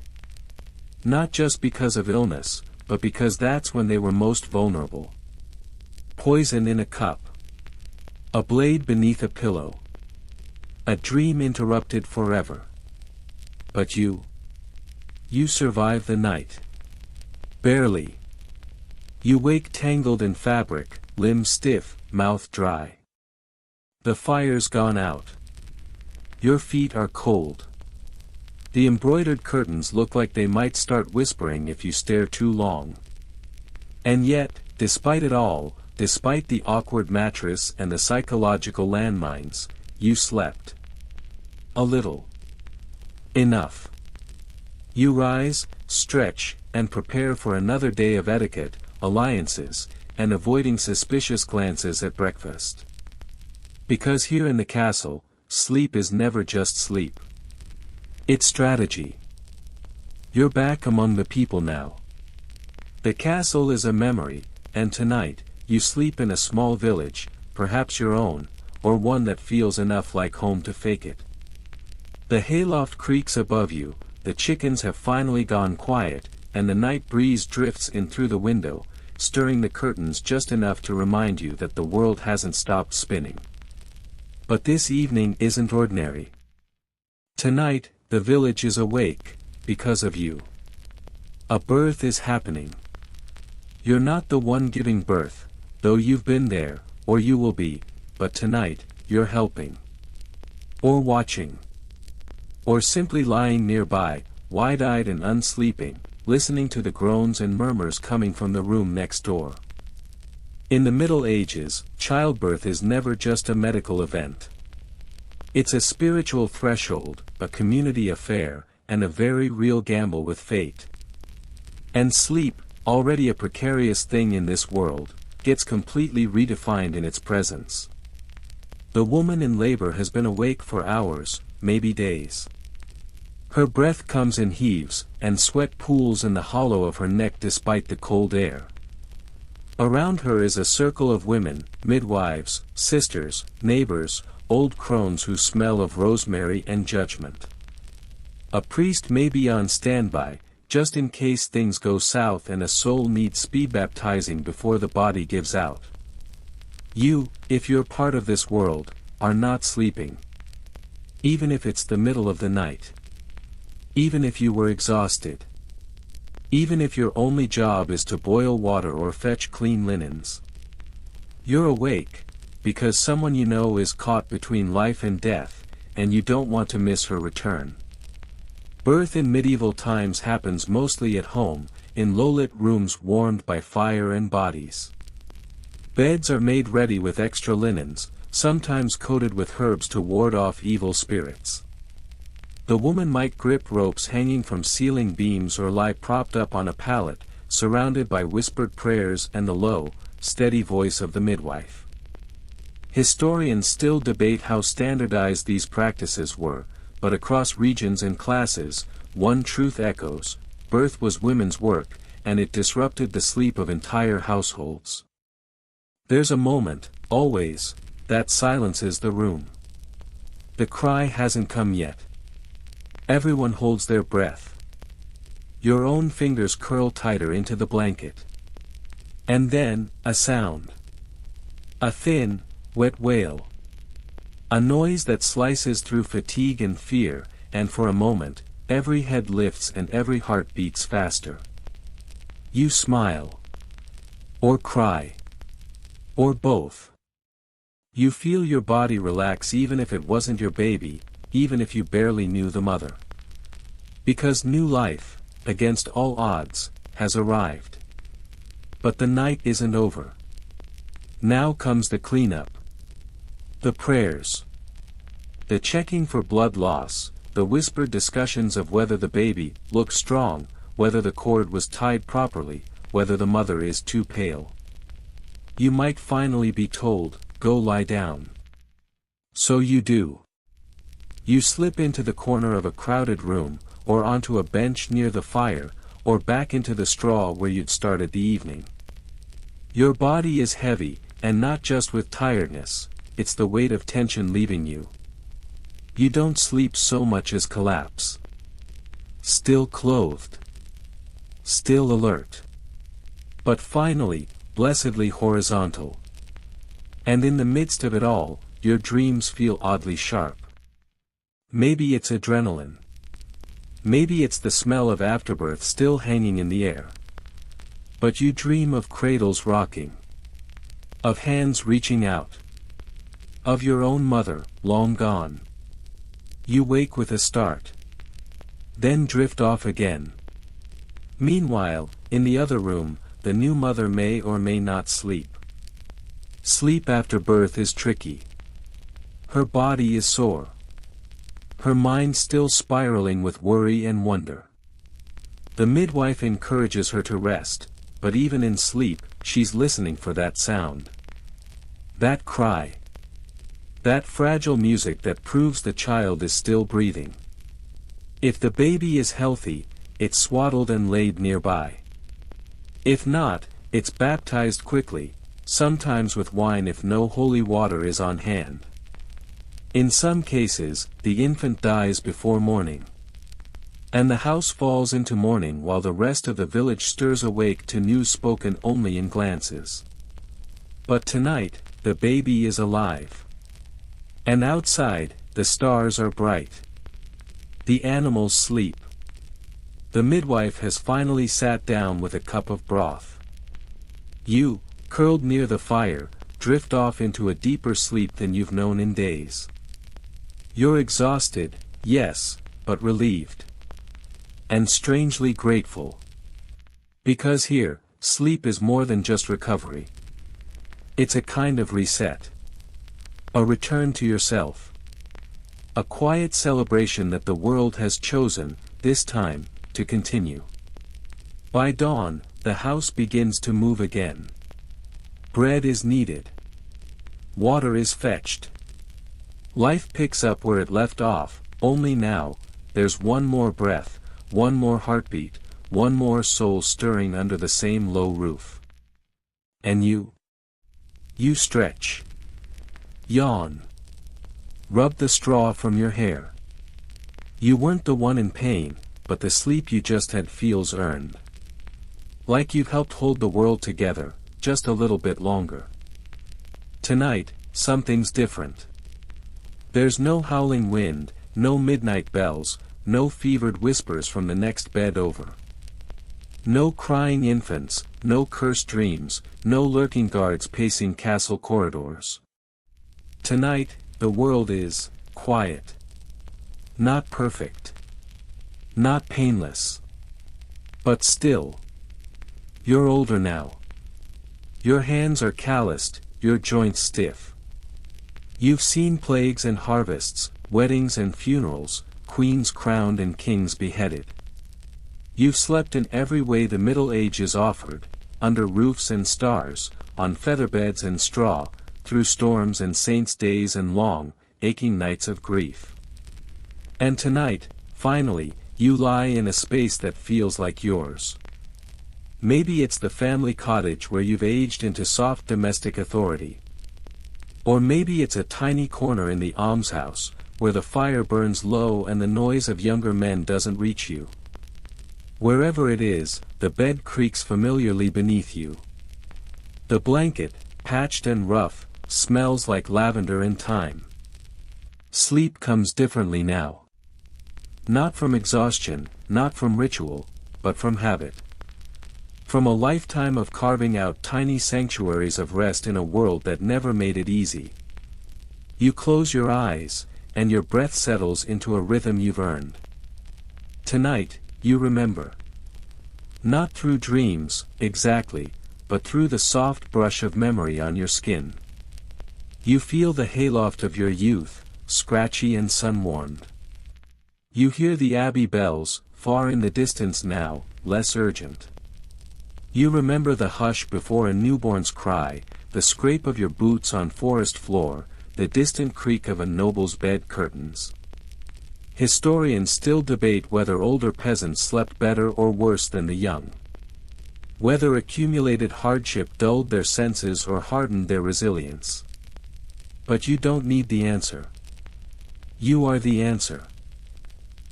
Not just because of illness, but because that's when they were most vulnerable. Poison in a cup. A blade beneath a pillow. A dream interrupted forever. But you survive the night. Barely. You wake tangled in fabric, limbs stiff, mouth dry. The fire's gone out. Your feet are cold. The embroidered curtains look like they might start whispering if you stare too long. And yet, despite it all, despite the awkward mattress and the psychological landmines, you slept. A little. Enough. You rise, stretch, and prepare for another day of etiquette, alliances, and avoiding suspicious glances at breakfast. Because here in the castle, sleep is never just sleep. It's strategy. You're back among the people now. The castle is a memory, and tonight, you sleep in a small village, perhaps your own, or one that feels enough like home to fake it. The hayloft creaks above you, the chickens have finally gone quiet, and the night breeze drifts in through the window, stirring the curtains just enough to remind you that the world hasn't stopped spinning. But this evening isn't ordinary. Tonight, the village is awake, because of you. A birth is happening. You're not the one giving birth, though you've been there, or you will be, but tonight, you're helping. Or watching. Or simply lying nearby, wide-eyed and unsleeping, listening to the groans and murmurs coming from the room next door. In the Middle Ages, childbirth is never just a medical event. It's a spiritual threshold, a community affair, and a very real gamble with fate. And sleep, already a precarious thing in this world, gets completely redefined in its presence. The woman in labor has been awake for hours, maybe days. Her breath comes in heaves, and sweat pools in the hollow of her neck despite the cold air. Around her is a circle of women, midwives, sisters, neighbors, old crones who smell of rosemary and judgment. A priest may be on standby, just in case things go south and a soul needs speed baptizing before the body gives out. You, if you're part of this world, are not sleeping. Even if it's the middle of the night. Even if you were exhausted. Even if your only job is to boil water or fetch clean linens. You're awake, because someone you know is caught between life and death, and you don't want to miss her return. Birth in medieval times happens mostly at home, in low-lit rooms warmed by fire and bodies. Beds are made ready with extra linens, sometimes coated with herbs to ward off evil spirits. The woman might grip ropes hanging from ceiling beams or lie propped up on a pallet, surrounded by whispered prayers and the low, steady voice of the midwife. Historians still debate how standardized these practices were, but across regions and classes, one truth echoes: birth was women's work, and it disrupted the sleep of entire households. There's a moment, always, that silences the room. The cry hasn't come yet. Everyone holds their breath. Your own fingers curl tighter into the blanket. And then, a sound. A thin, wet wail. A noise that slices through fatigue and fear, and for a moment, every head lifts and every heart beats faster. You smile. Or cry. Or both. You feel your body relax even if it wasn't your baby, even if you barely knew the mother. Because new life, against all odds, has arrived. But the night isn't over. Now comes the cleanup. The prayers. The checking for blood loss, the whispered discussions of whether the baby looks strong, whether the cord was tied properly, whether the mother is too pale. You might finally be told, go lie down. So you do. You slip into the corner of a crowded room, or onto a bench near the fire, or back into the straw where you'd started the evening. Your body is heavy, and not just with tiredness, it's the weight of tension leaving you. You don't sleep so much as collapse. Still clothed. Still alert. But finally, blessedly horizontal. And in the midst of it all, your dreams feel oddly sharp. Maybe it's adrenaline. Maybe it's the smell of afterbirth still hanging in the air. But you dream of cradles rocking. Of hands reaching out. Of your own mother, long gone. You wake with a start. Then drift off again. Meanwhile, in the other room, the new mother may or may not sleep. Sleep after birth is tricky. Her body is sore. Her mind still spiraling with worry and wonder. The midwife encourages her to rest, but even in sleep, she's listening for that sound. That cry. That fragile music that proves the child is still breathing. If the baby is healthy, it's swaddled and laid nearby. If not, it's baptized quickly, sometimes with wine if no holy water is on hand. In some cases, the infant dies before morning. And the house falls into mourning while the rest of the village stirs awake to news spoken only in glances. But tonight, the baby is alive. And outside, the stars are bright. The animals sleep. The midwife has finally sat down with a cup of broth. You, curled near the fire, drift off into a deeper sleep than you've known in days. You're exhausted, yes, but relieved. And strangely grateful. Because here, sleep is more than just recovery. It's a kind of reset. A return to yourself. A quiet celebration that the world has chosen, this time, to continue. By dawn, the house begins to move again. Bread is kneaded. Water is fetched. Life picks up where it left off, only now, there's one more breath, one more heartbeat, one more soul stirring under the same low roof. And you? You stretch. Yawn. Rub the straw from your hair. You weren't the one in pain, but the sleep you just had feels earned. Like you've helped hold the world together, just a little bit longer. Tonight, something's different. There's no howling wind, no midnight bells, no fevered whispers from the next bed over. No crying infants, no cursed dreams, no lurking guards pacing castle corridors. Tonight, the world is quiet. Not perfect. Not painless. But still. You're older now. Your hands are calloused, your joints stiff. You've seen plagues and harvests, weddings and funerals, queens crowned and kings beheaded. You've slept in every way the Middle Ages offered, under roofs and stars, on featherbeds and straw, through storms and saints' days and long, aching nights of grief. And tonight, finally, you lie in a space that feels like yours. Maybe it's the family cottage where you've aged into soft domestic authority. Or maybe it's a tiny corner in the almshouse, where the fire burns low and the noise of younger men doesn't reach you. Wherever it is, the bed creaks familiarly beneath you. The blanket, patched and rough, smells like lavender and thyme. Sleep comes differently now. Not from exhaustion, not from ritual, but from habit. From a lifetime of carving out tiny sanctuaries of rest in a world that never made it easy. You close your eyes, and your breath settles into a rhythm you've earned. Tonight, you remember. Not through dreams, exactly, but through the soft brush of memory on your skin. You feel the hayloft of your youth, scratchy and sun-warmed. You hear the abbey bells, far in the distance now, less urgent. You remember the hush before a newborn's cry, the scrape of your boots on forest floor, the distant creak of a noble's bed curtains. Historians still debate whether older peasants slept better or worse than the young. Whether accumulated hardship dulled their senses or hardened their resilience. But you don't need the answer. You are the answer.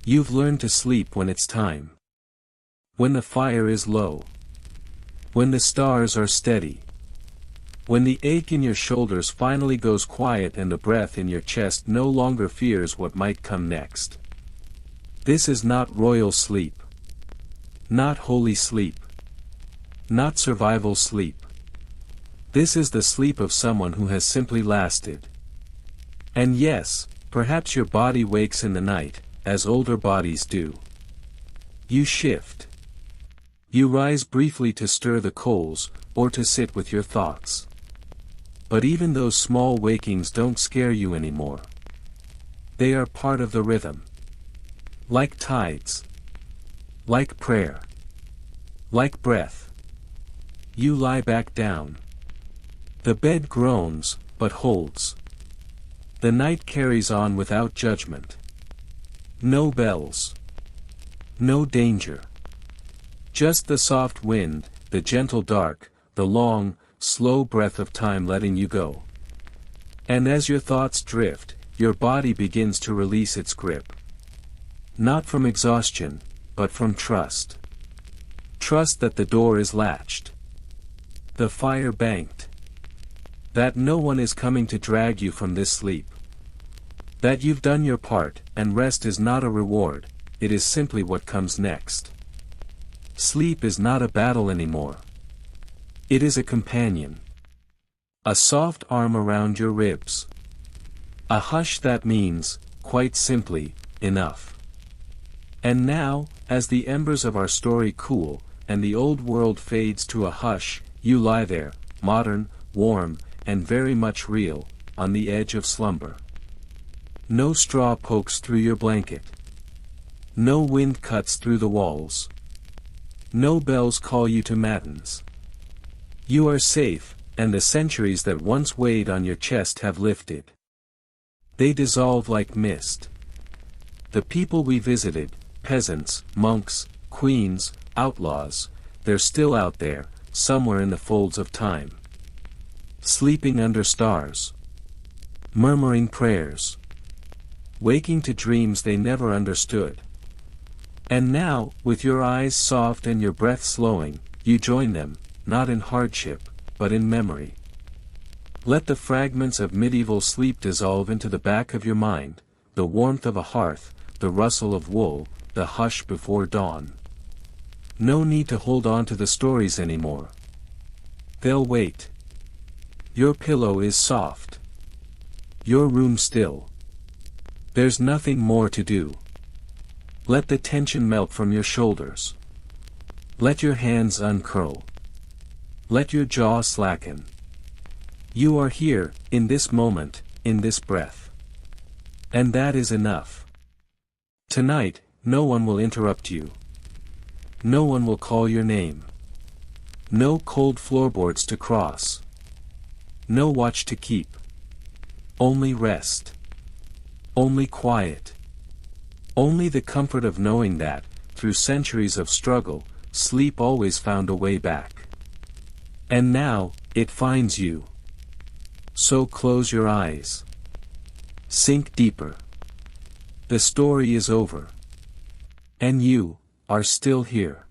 You've learned to sleep when it's time. When the fire is low. When the stars are steady. When the ache in your shoulders finally goes quiet and the breath in your chest no longer fears what might come next. This is not royal sleep. Not holy sleep. Not survival sleep. This is the sleep of someone who has simply lasted. And yes, perhaps your body wakes in the night, as older bodies do. You shift. You rise briefly to stir the coals, or to sit with your thoughts. But even those small wakings don't scare you anymore. They are part of the rhythm. Like tides. Like prayer. Like breath. You lie back down. The bed groans, but holds. The night carries on without judgment. No bells. No danger. Just the soft wind, the gentle dark, the long, slow breath of time letting you go. And as your thoughts drift, your body begins to release its grip. Not from exhaustion, but from trust. Trust that the door is latched. The fire banked. That no one is coming to drag you from this sleep. That you've done your part, and rest is not a reward, it is simply what comes next. Sleep is not a battle anymore. It is a companion. A soft arm around your ribs. A hush that means, quite simply, enough. And now, as the embers of our story cool, and the old world fades to a hush, you lie there, modern, warm, and very much real, on the edge of slumber. No straw pokes through your blanket. No wind cuts through the walls. No bells call you to matins. You are safe, and the centuries that once weighed on your chest have lifted. They dissolve like mist. The people we visited, peasants, monks, queens, outlaws, they're still out there, somewhere in the folds of time. Sleeping under stars. Murmuring prayers. Waking to dreams they never understood. And now, with your eyes soft and your breath slowing, you join them, not in hardship, but in memory. Let the fragments of medieval sleep dissolve into the back of your mind, the warmth of a hearth, the rustle of wool, the hush before dawn. No need to hold on to the stories anymore. They'll wait. Your pillow is soft. Your room still. There's nothing more to do. Let the tension melt from your shoulders. Let your hands uncurl. Let your jaw slacken. You are here, in this moment, in this breath. And that is enough. Tonight, no one will interrupt you. No one will call your name. No cold floorboards to cross. No watch to keep. Only rest. Only quiet. Only the comfort of knowing that, through centuries of struggle, sleep always found a way back. And now, it finds you. So close your eyes. Sink deeper. The story is over. And you are still here.